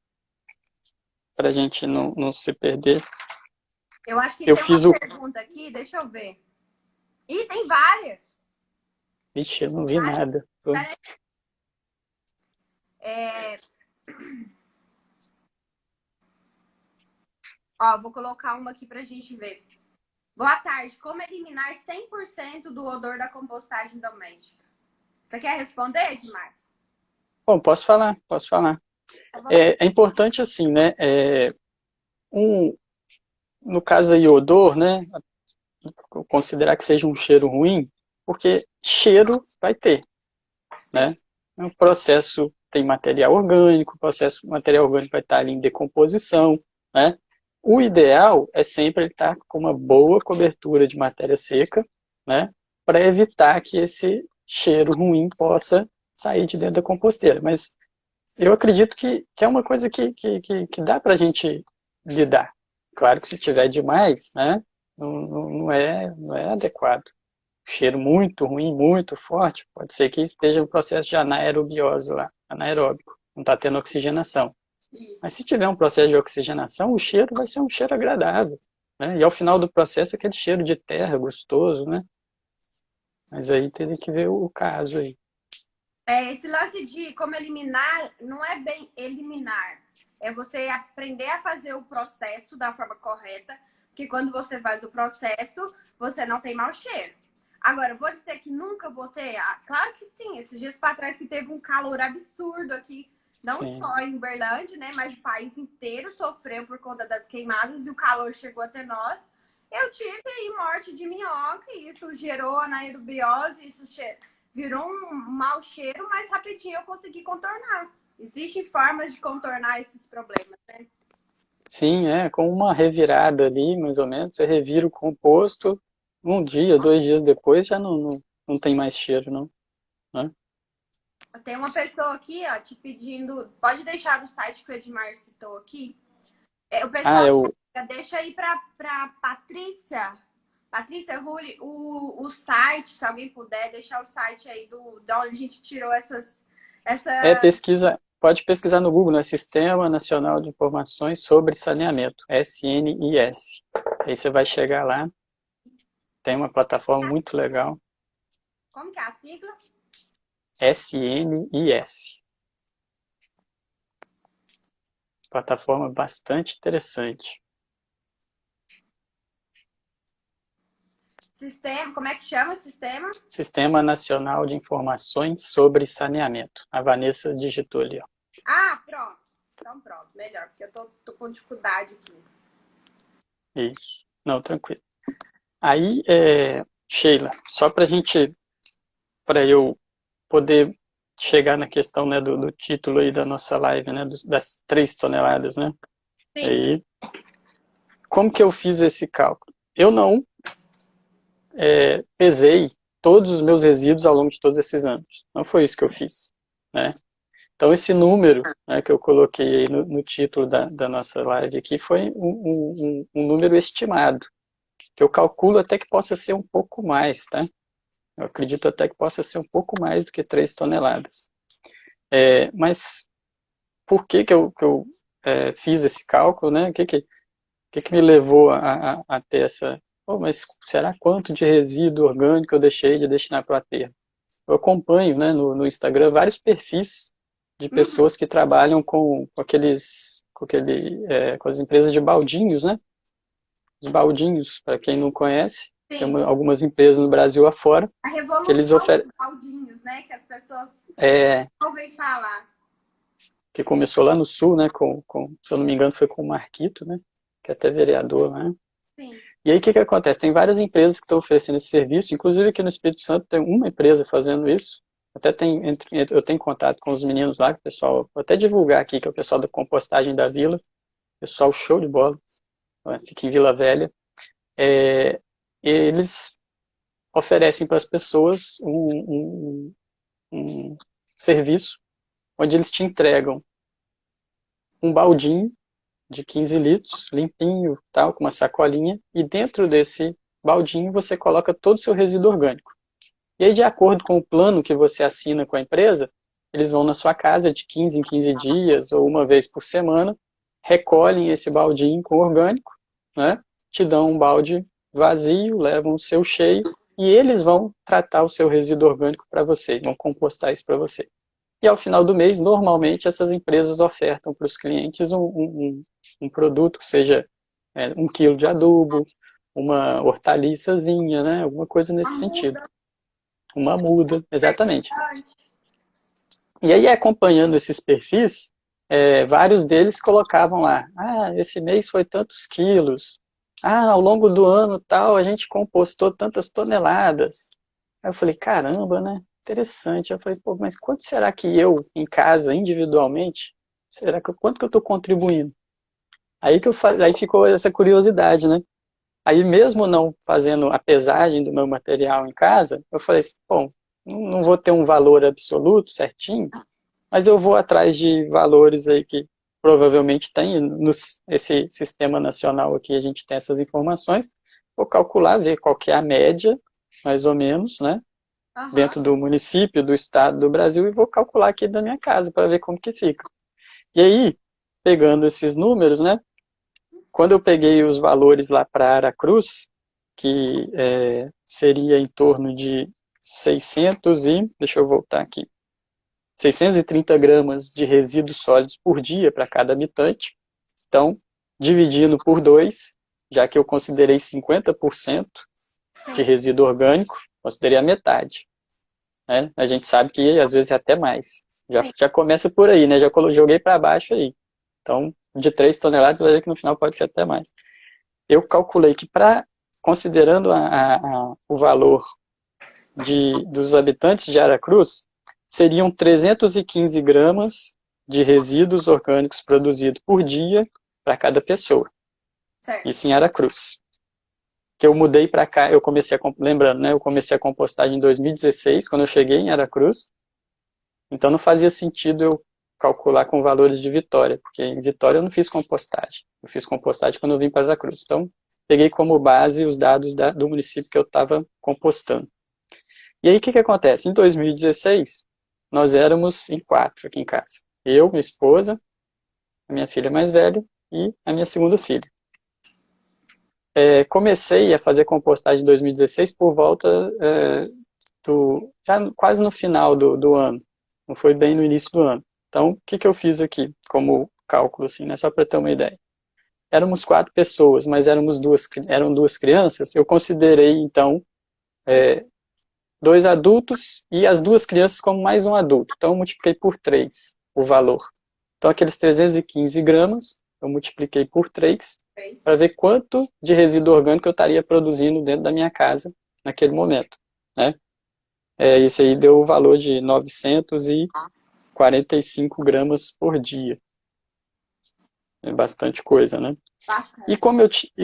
Speaker 2: a gente não se perder,
Speaker 1: eu acho que
Speaker 2: eu
Speaker 1: tem
Speaker 2: fiz
Speaker 1: uma
Speaker 2: o...
Speaker 1: pergunta aqui, deixa eu ver. Ih, tem várias.
Speaker 2: Vixe, eu não vi nada.
Speaker 1: Peraí. É, ó, vou colocar uma aqui pra gente ver. Boa tarde. Como eliminar 100% do odor da compostagem doméstica? Você quer responder, Edmar?
Speaker 2: Bom, posso falar, posso falar.
Speaker 1: Então, vamos lá.
Speaker 2: É importante assim, né? Um, no caso aí, odor, né? Considerar que seja um cheiro ruim, porque cheiro vai ter,
Speaker 1: Sim.
Speaker 2: né? É um processo, tem material orgânico, o processo material orgânico vai estar ali em decomposição, né? O ideal é sempre estar com uma boa cobertura de matéria seca, né? Para evitar que esse cheiro ruim possa sair de dentro da composteira. Mas eu acredito que é uma coisa que dá para a gente lidar. Claro que se tiver demais, né? Não é adequado. Cheiro muito ruim, muito forte, pode ser que esteja um processo de anaerobiose lá, anaeróbico, não está tendo oxigenação. Mas se tiver um processo de oxigenação, o cheiro vai ser um cheiro agradável, né? E ao final do processo, aquele cheiro de terra gostoso, né? Mas aí teria que ver o caso aí.
Speaker 1: Esse lance de como eliminar não é bem eliminar. É você aprender a fazer o processo da forma correta, porque quando você faz o processo, você não tem mau cheiro. Agora, eu vou dizer que nunca vou ter. Claro que sim, esses dias para trás que teve um calor absurdo aqui, não
Speaker 2: Sim,
Speaker 1: só em Uberlândia, né, mas o país inteiro sofreu por conta das queimadas e o calor chegou até nós. Eu tive aí morte de minhoca e isso gerou anaerobiose, virou um mau cheiro, mas rapidinho eu consegui contornar. Existem formas de contornar esses problemas, né?
Speaker 2: sim, com uma revirada ali, mais ou menos, você revira o composto, um dia, 2 dias depois já não tem mais cheiro, não, né?
Speaker 1: Tem uma pessoa aqui, ó, te pedindo. Pode deixar no site que o Edmar citou aqui. O
Speaker 2: Ah,
Speaker 1: pessoal
Speaker 2: é o
Speaker 1: deixa aí para Patrícia. Patrícia Rulli, o site, se alguém puder, deixar o site aí de onde a gente tirou essa.
Speaker 2: pesquisa, pode pesquisar no Google, né? Sistema Nacional de Informações sobre Saneamento, SNIS. Aí você vai chegar lá, tem uma plataforma muito legal,
Speaker 1: Como que é a sigla?
Speaker 2: SNIS. Plataforma bastante interessante.
Speaker 1: Sistema, como é que chama o sistema?
Speaker 2: Sistema Nacional de Informações sobre Saneamento. A Vanessa digitou ali, ó.
Speaker 1: Ah, pronto. Então pronto, melhor, porque eu tô com dificuldade aqui.
Speaker 2: Isso. Não, tranquilo. Aí, Sheila, só para eu poder chegar na questão, né, do título aí da nossa live, né, das 3 toneladas, né?
Speaker 1: Sim.
Speaker 2: Aí, como que eu fiz esse cálculo? Eu não pesei todos os meus resíduos ao longo de todos esses anos. Não foi isso que eu fiz, né? Então, esse número, né, que eu coloquei no título da nossa live aqui foi um número estimado, que eu calculo até que possa ser um pouco mais, tá? Eu acredito até que possa ser um pouco mais do que 3 toneladas. Mas por que eu fiz esse cálculo, né? O que me levou a ter essa... Oh, mas será quanto de resíduo orgânico eu deixei de destinar para o aterro? Eu acompanho, né, no Instagram vários perfis de pessoas que trabalham com as empresas de baldinhos, né? Os baldinhos, para quem não conhece, tem
Speaker 1: Sim,
Speaker 2: algumas empresas no Brasil afora
Speaker 1: a
Speaker 2: que eles
Speaker 1: revolução
Speaker 2: oferecem.
Speaker 1: dos baldinhos, né? Que as pessoas
Speaker 2: É,
Speaker 1: ouvem falar.
Speaker 2: que começou lá no Sul, né? Se eu não me engano, foi com o Marquito, né? Que é até vereador lá.
Speaker 1: Sim.
Speaker 2: E aí o que acontece? Tem várias empresas que estão oferecendo esse serviço, inclusive aqui no Espírito Santo tem uma empresa fazendo isso. Até eu tenho contato com os meninos lá, que o pessoal, vou até divulgar aqui, que é o pessoal da compostagem da Vila, pessoal show de bola, fica em Vila Velha. Eles oferecem para as pessoas um serviço onde eles te entregam um baldinho de 15 litros, limpinho, tal, com uma sacolinha, e dentro desse baldinho você coloca todo o seu resíduo orgânico. E aí, de acordo com o plano que você assina com a empresa, eles vão na sua casa de 15 em 15 dias ou uma vez por semana, recolhem esse baldinho com orgânico, né? Te dão um balde vazio, levam o seu cheio e eles vão tratar o seu resíduo orgânico para você, vão compostar isso para você. E ao final do mês, normalmente, essas empresas ofertam para os clientes um produto, seja 1 quilo de adubo, uma hortaliçazinha, né? Alguma coisa nesse sentido. Uma muda, exatamente. E aí, acompanhando esses perfis, vários deles colocavam lá, esse mês foi tantos quilos, ao longo do ano tal, a gente compostou tantas toneladas. Aí eu falei, caramba, né? Interessante. Eu falei, pô, mas quanto será que eu, em casa, individualmente, quanto que eu estou contribuindo? Aí ficou essa curiosidade, né? Aí mesmo não fazendo a pesagem do meu material em casa, eu falei assim, bom, não vou ter um valor absoluto, certinho, mas eu vou atrás de valores aí que provavelmente tem, esse sistema nacional aqui a gente tem essas informações, vou calcular, ver qual que é a média, mais ou menos, né, dentro do município, do estado, do Brasil, e vou calcular aqui da minha casa para ver como que fica. E aí, pegando esses números, né, quando eu peguei os valores lá para Aracruz, que seria em torno de 630 gramas de resíduos sólidos por dia para cada habitante. Então, dividindo por 2, já que eu considerei 50% de resíduo orgânico, considerei a metade. Né? A gente sabe que às vezes é até mais. Já começa por aí, né? Joguei para baixo aí. Então, de 3 toneladas, vai ver que no final pode ser até mais. Eu calculei que, considerando o valor dos habitantes de Aracruz, seriam 315 gramas de resíduos orgânicos produzidos por dia para cada pessoa. Certo. Isso em Aracruz. Que eu mudei para cá, lembrando, né, eu comecei a compostagem em 2016, quando eu cheguei em Aracruz. Então não fazia sentido eu calcular com valores de Vitória, porque em Vitória eu não fiz compostagem. Eu fiz compostagem quando eu vim para Aracruz. Então, peguei como base os dados do município que eu estava compostando. E aí, o que acontece? Em 2016, nós éramos em 4 aqui em casa. Eu, minha esposa, a minha filha mais velha e a minha segunda filha. Comecei a fazer compostagem em 2016 por volta já quase no final do ano. Não foi bem no início do ano. Então, o que eu fiz aqui como cálculo, assim, né? Só para ter uma ideia. Éramos 4 pessoas, mas eram 2 crianças. Eu considerei, então, 2 adultos e as 2 crianças como mais um adulto. Então, eu multipliquei por 3 o valor. Então, aqueles 315 gramas, eu multipliquei por 3 para ver quanto de resíduo orgânico eu estaria produzindo dentro da minha casa naquele momento, né? Isso aí deu o valor de 945 gramas por dia. É bastante coisa, né? E
Speaker 1: Bastante.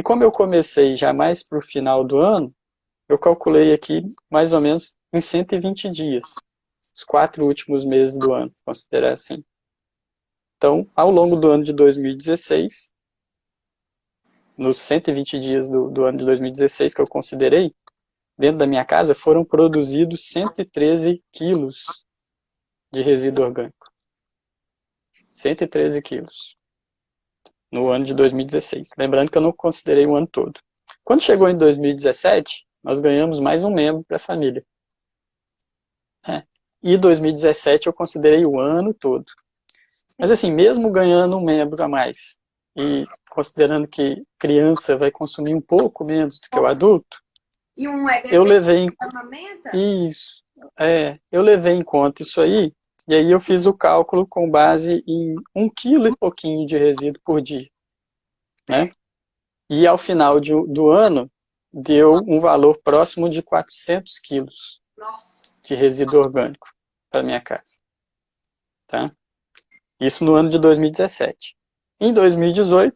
Speaker 2: como eu comecei já mais para o final do ano, eu calculei aqui mais ou menos em 120 dias, os 4 últimos meses do ano, considerar assim. Então, ao longo do ano de 2016, nos 120 dias do ano de 2016 que eu considerei, dentro da minha casa foram produzidos 113 quilos de resíduo orgânico. 113 quilos no ano de 2016. Lembrando que eu não considerei o ano todo. Quando chegou em 2017, nós ganhamos mais um membro para a família. E 2017 eu considerei o ano todo. Mas assim, mesmo ganhando um membro a mais, e considerando que criança vai consumir um pouco menos do que o adulto,
Speaker 1: E um é
Speaker 2: eu
Speaker 1: bebê
Speaker 2: levei em
Speaker 1: amamenta?
Speaker 2: isso, eu levei em conta isso aí, e aí eu fiz o cálculo com base em 1 quilo e pouquinho de resíduo por dia, né?
Speaker 1: Certo.
Speaker 2: E ao final do ano, deu um valor próximo de 400 quilos
Speaker 1: Nossa.
Speaker 2: de resíduo orgânico para minha casa, tá? Isso no ano de 2017. Em 2018,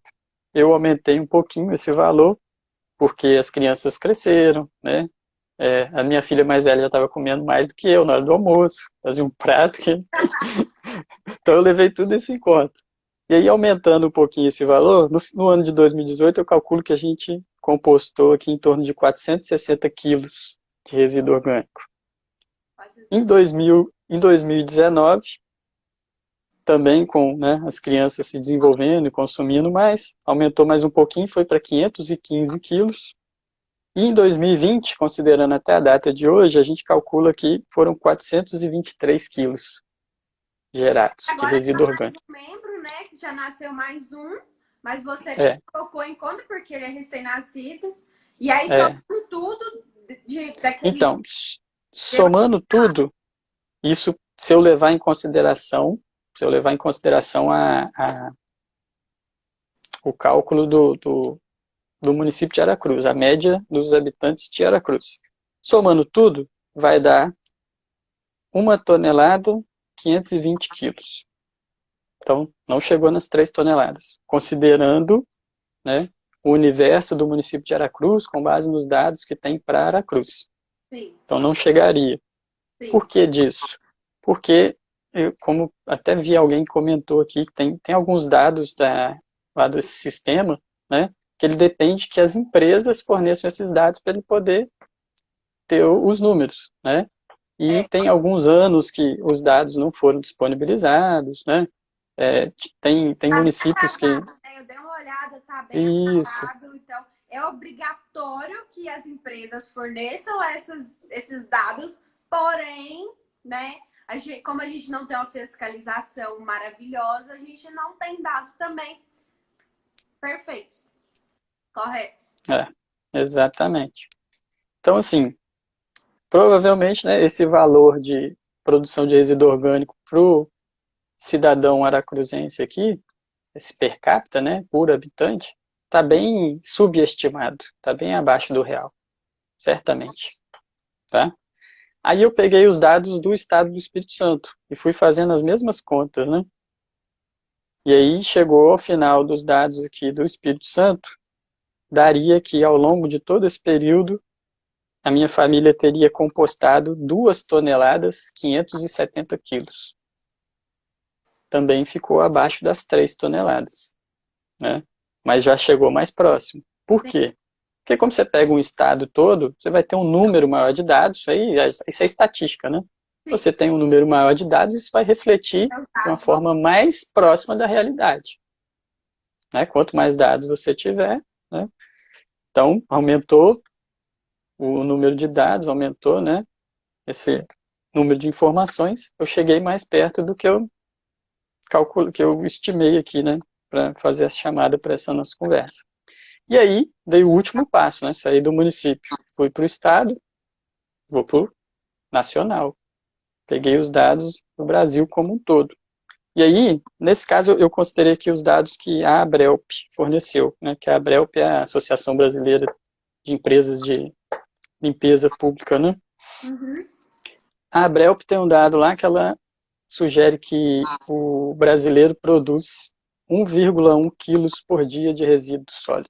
Speaker 2: eu aumentei um pouquinho esse valor, porque as crianças cresceram, né? A minha filha mais velha já estava comendo mais do que eu na hora do almoço, fazia um prato. Então eu levei tudo isso em conta. E aí, aumentando um pouquinho esse valor, no ano de 2018, eu calculo que a gente compostou aqui em torno de 460 quilos de resíduo orgânico. Em 2019, também com, né, as crianças se desenvolvendo e consumindo mais, aumentou mais um pouquinho, foi para 515 quilos. E em 2020, considerando até a data de hoje, a gente calcula que foram 423 quilos gerados de
Speaker 1: Agora tá
Speaker 2: resíduo
Speaker 1: mais
Speaker 2: orgânico.
Speaker 1: um membro, né? Que já nasceu mais um, mas você
Speaker 2: É,
Speaker 1: colocou em conta porque ele é recém-nascido. E aí,
Speaker 2: é.
Speaker 1: somando tudo daquele.
Speaker 2: Então, somando tudo, isso se eu levar em consideração o cálculo do município de Aracruz, a média dos habitantes de Aracruz. Somando tudo, vai dar 1 tonelada, 520 quilos. Então, não chegou nas 3 toneladas, considerando, né, o universo do município de Aracruz, com base nos dados que tem para Aracruz.
Speaker 1: Sim,
Speaker 2: Então, não chegaria.
Speaker 1: sim.
Speaker 2: Por que disso? Porque, como até vi alguém que comentou aqui, que tem alguns dados lá desse sistema, né, que ele depende que as empresas forneçam esses dados para ele poder ter os números, né? E
Speaker 1: É,
Speaker 2: tem alguns anos que os dados não foram disponibilizados, né? Tem
Speaker 1: tá bem
Speaker 2: municípios que...
Speaker 1: atrasado, né? Eu dei uma olhada, tá bem
Speaker 2: Isso,
Speaker 1: atrasado. Então, é obrigatório que as empresas forneçam esses dados, porém, né? Como a gente não tem uma fiscalização maravilhosa, a gente não tem dados também perfeitos. Correto.
Speaker 2: exatamente. Então, assim, provavelmente, né, esse valor de produção de resíduo orgânico para o cidadão aracruzense aqui, esse per capita, né, por habitante, está bem subestimado, está bem abaixo do real, certamente, tá? Aí eu peguei os dados do estado do Espírito Santo e fui fazendo as mesmas contas, né? E aí chegou ao final dos dados aqui do Espírito Santo, daria que ao longo de todo esse período a minha família teria compostado 2 toneladas, 570 quilos. Também ficou abaixo das 3 toneladas, né? Mas já chegou mais próximo. Por
Speaker 1: Sim,
Speaker 2: quê? Porque como você pega um estado todo, você vai ter um número maior de dados, isso é estatística, né?
Speaker 1: sim.
Speaker 2: Você tem um número maior de dados, isso vai refletir
Speaker 1: Então,
Speaker 2: de uma
Speaker 1: dados vão.
Speaker 2: forma mais próxima da realidade, né? Quanto mais dados você tiver, né? Então, aumentou o número de dados, aumentou, né? Esse número de informações, eu cheguei mais perto do que eu calculo, que eu estimei aqui, né? Para fazer essa chamada para essa nossa conversa. E aí, dei o último passo, né? Saí do município, fui para o estado, vou para o nacional. Peguei os dados do Brasil como um todo. E aí, nesse caso, eu considerei aqui os dados que a Abrelp forneceu, né? Que a Abrelp é a Associação Brasileira de Empresas de Limpeza Pública, né?
Speaker 1: Uhum.
Speaker 2: A Abrelp tem um dado lá que ela sugere que o brasileiro produz 1,1 quilos por dia de resíduo sólido.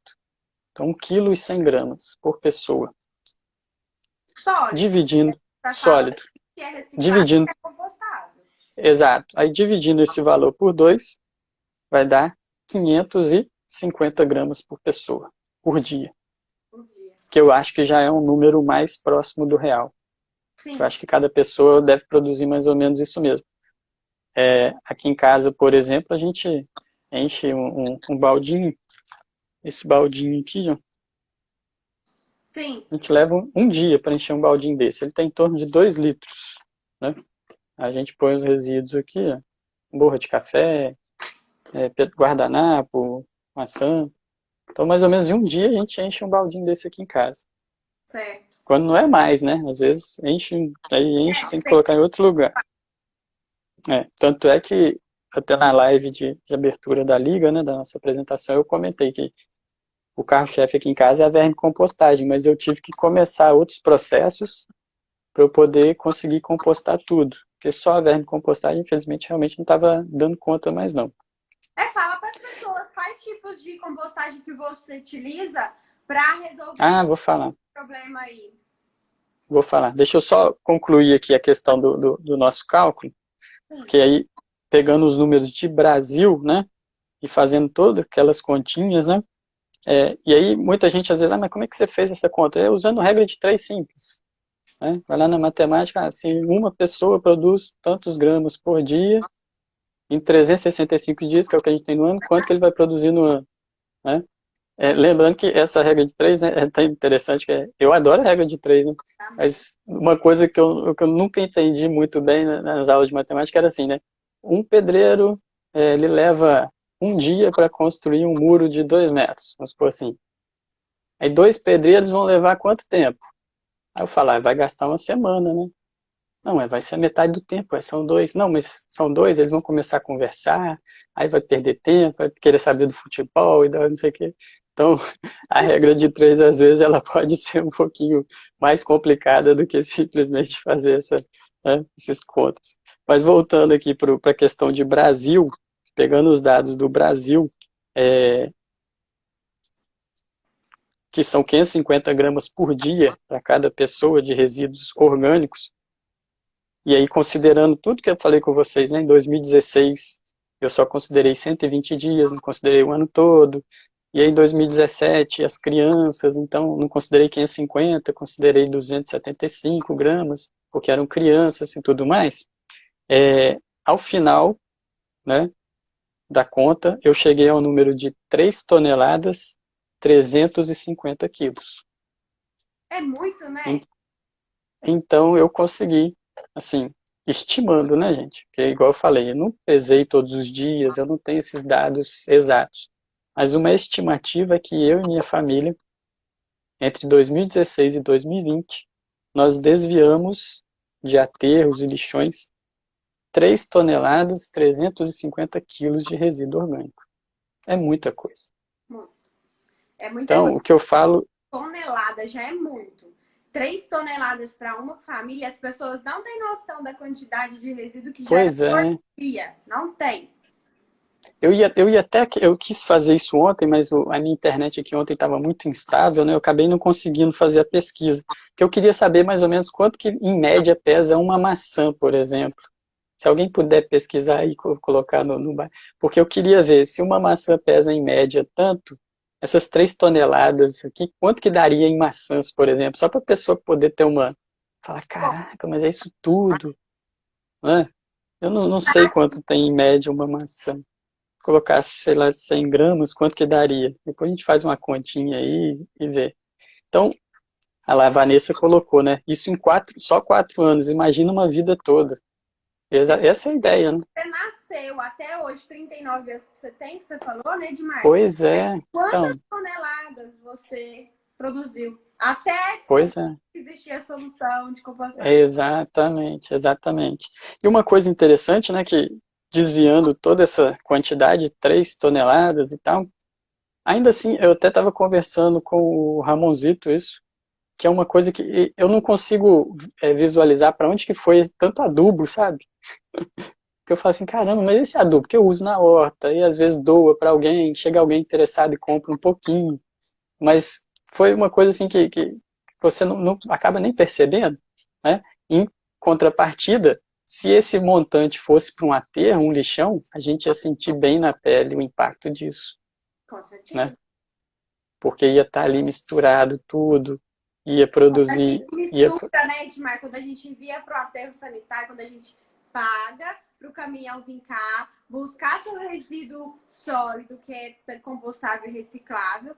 Speaker 2: Então, 1,1 kg por pessoa.
Speaker 1: Sólido.
Speaker 2: Dividindo,
Speaker 1: Tá falando
Speaker 2: sólido.
Speaker 1: que é reciclável
Speaker 2: Dividindo,
Speaker 1: e é compostável.
Speaker 2: exato. Aí, dividindo esse valor por 2, vai dar 550 gramas por pessoa, por dia.
Speaker 1: Por dia.
Speaker 2: Que eu acho que já é um número mais próximo do real.
Speaker 1: Sim.
Speaker 2: Eu acho que cada pessoa deve produzir mais ou menos isso mesmo. Aqui em casa, por exemplo, a gente enche um baldinho, esse baldinho aqui, ó,
Speaker 1: Sim.
Speaker 2: a gente leva um dia para encher um baldinho desse. Ele tem em torno de 2 litros, né? A gente põe os resíduos aqui, ó, borra de café, guardanapo, maçã. Então, mais ou menos em um dia a gente enche um baldinho desse aqui em casa.
Speaker 1: Certo.
Speaker 2: Quando não é mais, né? Às vezes enche, tem que colocar em outro lugar. Tanto é que até na live de abertura da liga, né, da nossa apresentação, eu comentei que o carro-chefe aqui em casa é a vermicompostagem, mas eu tive que começar outros processos para eu poder conseguir compostar tudo. Porque só a vermicompostagem, infelizmente, realmente não estava dando conta mais não.
Speaker 1: Fala para as pessoas quais tipos de compostagem que você utiliza para resolver
Speaker 2: Vou falar.
Speaker 1: esse problema aí.
Speaker 2: Vou falar. Deixa eu só concluir aqui a questão do nosso cálculo, porque aí, pegando os números de Brasil, né, e fazendo todas aquelas continhas, né, e aí muita gente às vezes, mas como é que você fez essa conta? Usando regra de 3 simples. Né? Vai lá na matemática, se uma pessoa produz tantos gramas por dia, em 365 dias, que é o que a gente tem no ano, quanto que ele vai produzir no ano? Né? Lembrando que essa regra de 3, né, é tão interessante, eu adoro a regra de 3, né? Mas uma coisa que eu nunca entendi muito bem nas aulas de matemática era assim, né? Um pedreiro, ele leva um dia para construir um muro de 2 metros, vamos supor assim. Aí 2 pedreiros vão levar quanto tempo? Aí eu falo, vai gastar uma semana, né? Não, vai ser a metade do tempo, são 2. Não, mas são 2, eles vão começar a conversar, aí vai perder tempo, vai querer saber do futebol e não sei o quê. Então, a regra de 3, às vezes, ela pode ser um pouquinho mais complicada do que simplesmente fazer esses contas. Mas voltando aqui para a questão de Brasil, pegando os dados do Brasil, que são 550 gramas por dia para cada pessoa de resíduos orgânicos, e aí considerando tudo que eu falei com vocês, né, em 2016 eu só considerei 120 dias, não considerei o ano todo, e aí em 2017 as crianças, então não considerei 550, considerei 275 gramas, porque eram crianças e tudo mais. Ao final, né, da conta, eu cheguei ao número de 3 toneladas 350 quilos.
Speaker 1: É muito, né?
Speaker 2: Então eu consegui, assim, estimando, né, gente? Porque, igual eu falei, eu não pesei todos os dias, eu não tenho esses dados exatos. Mas uma estimativa é que eu e minha família, entre 2016 e 2020, nós desviamos de aterros e lixões 3 toneladas 350 quilos de resíduo orgânico. É muita coisa.
Speaker 1: É muita
Speaker 2: Então,
Speaker 1: coisa.
Speaker 2: o que eu falo...
Speaker 1: Tonelada já é muito. 3 toneladas para uma família, as pessoas não têm noção da quantidade de resíduo que
Speaker 2: Pois
Speaker 1: gera
Speaker 2: é.
Speaker 1: por dia. Não tem.
Speaker 2: Eu quis fazer isso ontem, mas a minha internet aqui ontem estava muito instável, né? Eu acabei não conseguindo fazer a pesquisa. Porque eu queria saber mais ou menos quanto que, em média, pesa uma maçã, por exemplo. Se alguém puder pesquisar e colocar no... Porque eu queria ver se uma maçã pesa, em média, tanto, essas 3 toneladas aqui, quanto que daria em maçãs, por exemplo? Só para a pessoa poder ter uma... Falar, caraca, mas é isso tudo, né? Eu não sei quanto tem, em média, uma maçã. Colocasse, sei lá, 100 gramas, quanto que daria? Depois a gente faz uma continha aí e vê. Então, a Vanessa colocou, né? Isso em só 4 anos. Imagina uma vida toda. Essa é a ideia, né?
Speaker 1: Você nasceu até hoje, 39 anos que você tem, que você falou, né, Edmar?
Speaker 2: Pois é.
Speaker 1: Quantas
Speaker 2: Então,
Speaker 1: toneladas você produziu? Até
Speaker 2: pois é.
Speaker 1: existir a solução de compostagem.
Speaker 2: Exatamente, exatamente. E uma coisa interessante, né, que desviando toda essa quantidade, 3 toneladas e tal, ainda assim, eu até estava conversando com o Ramonzito isso, que é uma coisa que eu não consigo visualizar para onde que foi tanto adubo, sabe? Porque eu falo assim, caramba, mas esse adubo que eu uso na horta, e às vezes doa para alguém, chega alguém interessado e compra um pouquinho. Mas foi uma coisa assim que você não acaba nem percebendo, né? Em contrapartida, se esse montante fosse para um aterro, um lixão, a gente ia sentir bem na pele o impacto disso,
Speaker 1: Com
Speaker 2: né?
Speaker 1: certeza.
Speaker 2: Porque ia estar ali misturado tudo, ia
Speaker 1: A gente
Speaker 2: produzir,
Speaker 1: mistura, né, Edmar? Quando a gente envia para o aterro sanitário, quando a gente paga para o caminhão vir cá, buscar seu resíduo sólido, que é compostável e reciclável,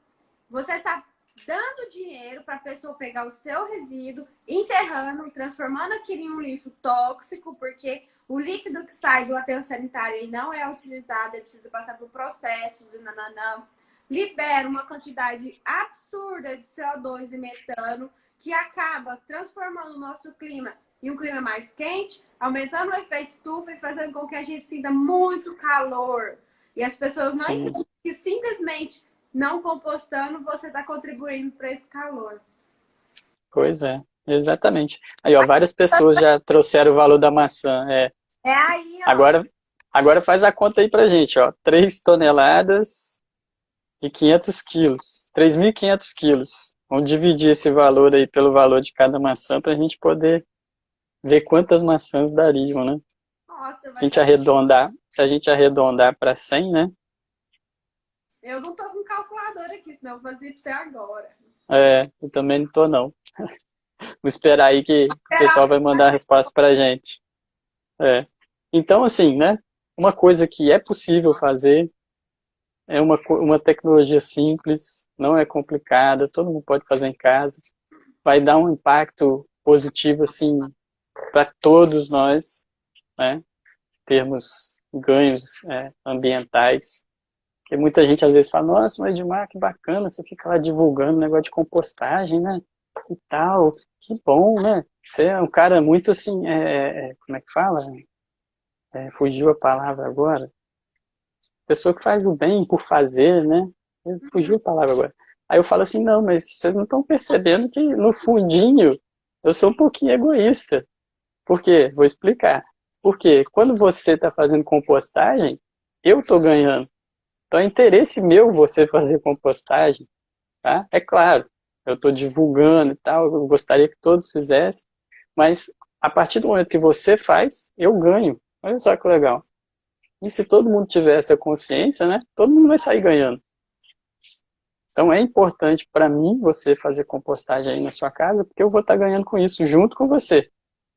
Speaker 1: você está dando dinheiro para a pessoa pegar o seu resíduo, enterrando, transformando aquilo em um lixo tóxico, porque o líquido que sai do aterro sanitário ele não é utilizado, ele precisa passar por processos, nananã, libera uma quantidade absurda de CO2 e metano, que acaba transformando o nosso clima em um clima mais quente, aumentando o efeito estufa e fazendo com que a gente sinta muito calor. E as pessoas não
Speaker 2: sim,
Speaker 1: entendem que simplesmente não compostando você está contribuindo para esse calor.
Speaker 2: pois é, exatamente. Aí, ó, várias pessoas já trouxeram o valor da maçã.
Speaker 1: É aí, ó.
Speaker 2: Agora, agora faz a conta aí pra gente, ó. 3 toneladas e 500 quilos. 3.500 quilos. Vamos dividir esse valor aí pelo valor de cada maçã para a gente poder ver quantas maçãs dariam, né?
Speaker 1: Nossa,
Speaker 2: Se a
Speaker 1: vai
Speaker 2: gente
Speaker 1: dar.
Speaker 2: arredondar, se a gente arredondar para 100, né?
Speaker 1: Eu não tô com calculadora aqui, senão eu vou fazer para você agora.
Speaker 2: Eu também não tô, não. Vou esperar aí que o
Speaker 1: Esperar
Speaker 2: pessoal vai mandar a resposta pra gente. É. Então, assim, né? Uma coisa que é possível fazer, é uma tecnologia simples, não é complicada, todo mundo pode fazer em casa, vai dar um impacto positivo, assim, para todos nós, né? Termos ganhos ambientais. Porque muita gente às vezes fala, nossa, mas Edmar, que bacana, você fica lá divulgando negócio de compostagem, né? E tal, que bom, né? Você é um cara muito assim, como é que fala? Fugiu a palavra agora. Pessoa que faz o bem por fazer, né? Fugiu a palavra agora. Aí eu falo assim, não, mas vocês não estão percebendo que no fundinho eu sou um pouquinho egoísta. Por quê? Vou explicar. Porque quando você está fazendo compostagem, eu estou ganhando. Então é interesse meu você fazer compostagem, tá? É claro, eu estou divulgando e tal, eu gostaria que todos fizessem, mas a partir do momento que você faz, eu ganho. Olha só que legal. E se todo mundo tiver essa consciência, né? Todo mundo vai sair ganhando. Então é importante para mim você fazer compostagem aí na sua casa, porque eu vou estar ganhando com isso junto com você.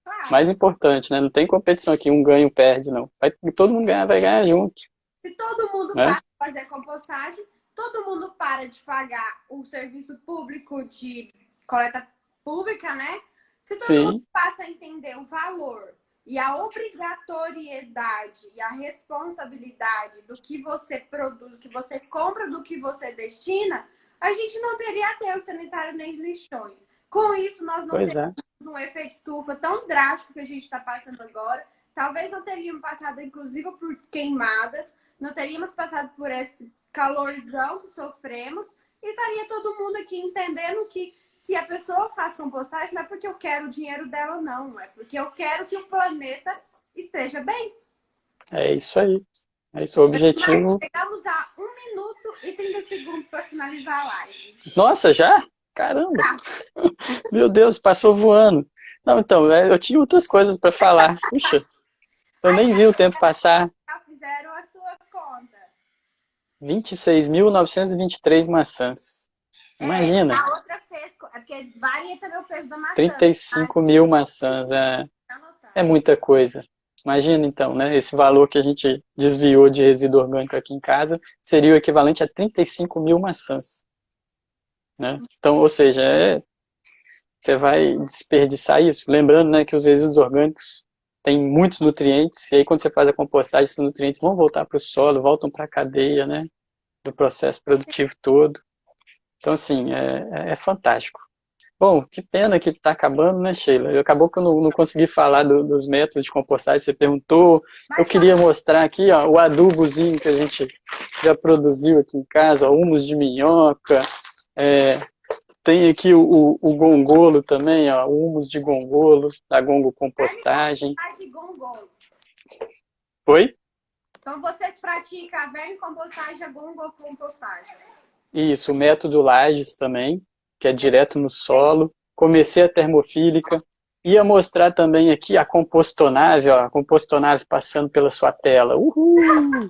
Speaker 1: Claro.
Speaker 2: Mais importante, né? Não tem competição aqui, um ganha, um perde, não. Todo mundo ganhar, vai ganhar junto,
Speaker 1: Se todo mundo
Speaker 2: né?
Speaker 1: para de fazer compostagem, todo mundo para de pagar o serviço público de coleta pública, né? Se todo mundo
Speaker 2: Sim,
Speaker 1: passa a entender o valor e a obrigatoriedade e a responsabilidade do que você produz, do que você compra, do que você destina, a gente não teria aterro sanitário nem lixões. Com isso, nós não
Speaker 2: pois é.
Speaker 1: um efeito estufa tão drástico que a gente está passando agora. Talvez não teríamos passado, inclusive, por queimadas, não teríamos passado por esse calorzão que sofremos e estaria todo mundo aqui entendendo que se a pessoa faz compostagem não é porque eu quero o dinheiro dela, não. É porque eu quero que o planeta esteja bem.
Speaker 2: É isso aí. É isso, o
Speaker 1: Mas
Speaker 2: objetivo.
Speaker 1: chegamos a 1 minuto e 30 segundos para finalizar a live.
Speaker 2: Nossa, já? Caramba!
Speaker 1: Tá.
Speaker 2: Meu Deus, passou voando. Não, então, eu tinha outras coisas para falar. Puxa, eu
Speaker 1: Aí
Speaker 2: nem vi o tempo passar.
Speaker 1: já fizeram a sua conta.
Speaker 2: 26.923 maçãs. Imagina,
Speaker 1: A outra fez. É porque varia também o peso da maçã.
Speaker 2: 35 mil maçãs. É
Speaker 1: Anotar.
Speaker 2: muita coisa. Imagina então, né? Esse valor que a gente desviou de resíduo orgânico aqui em casa seria o equivalente a 35 mil maçãs. Né? Então, ou seja, você vai desperdiçar isso. Lembrando, né, que os resíduos orgânicos têm muitos nutrientes, e aí quando você faz a compostagem, esses nutrientes vão voltar para o solo, voltam para a cadeia, né, do processo produtivo todo. Então, assim, é fantástico. Bom, que pena que está acabando, né, Sheila? Acabou que eu não consegui falar dos métodos de compostagem, você perguntou. Eu
Speaker 1: Mas
Speaker 2: queria mostrar aqui, ó, o adubozinho que a gente já produziu aqui em casa, ó, humus de minhoca, tem aqui o gongolo também, ó, o humus de gongolo, da gongo compostagem.
Speaker 1: de gongolo.
Speaker 2: Oi?
Speaker 1: Então você pratica vermicompostagem, agrocompostagem.
Speaker 2: Isso, o método Lages também, que é direto no solo. Comecei a termofílica. Ia mostrar também aqui a compostonave, ó, a compostonave passando pela sua tela. Uhul!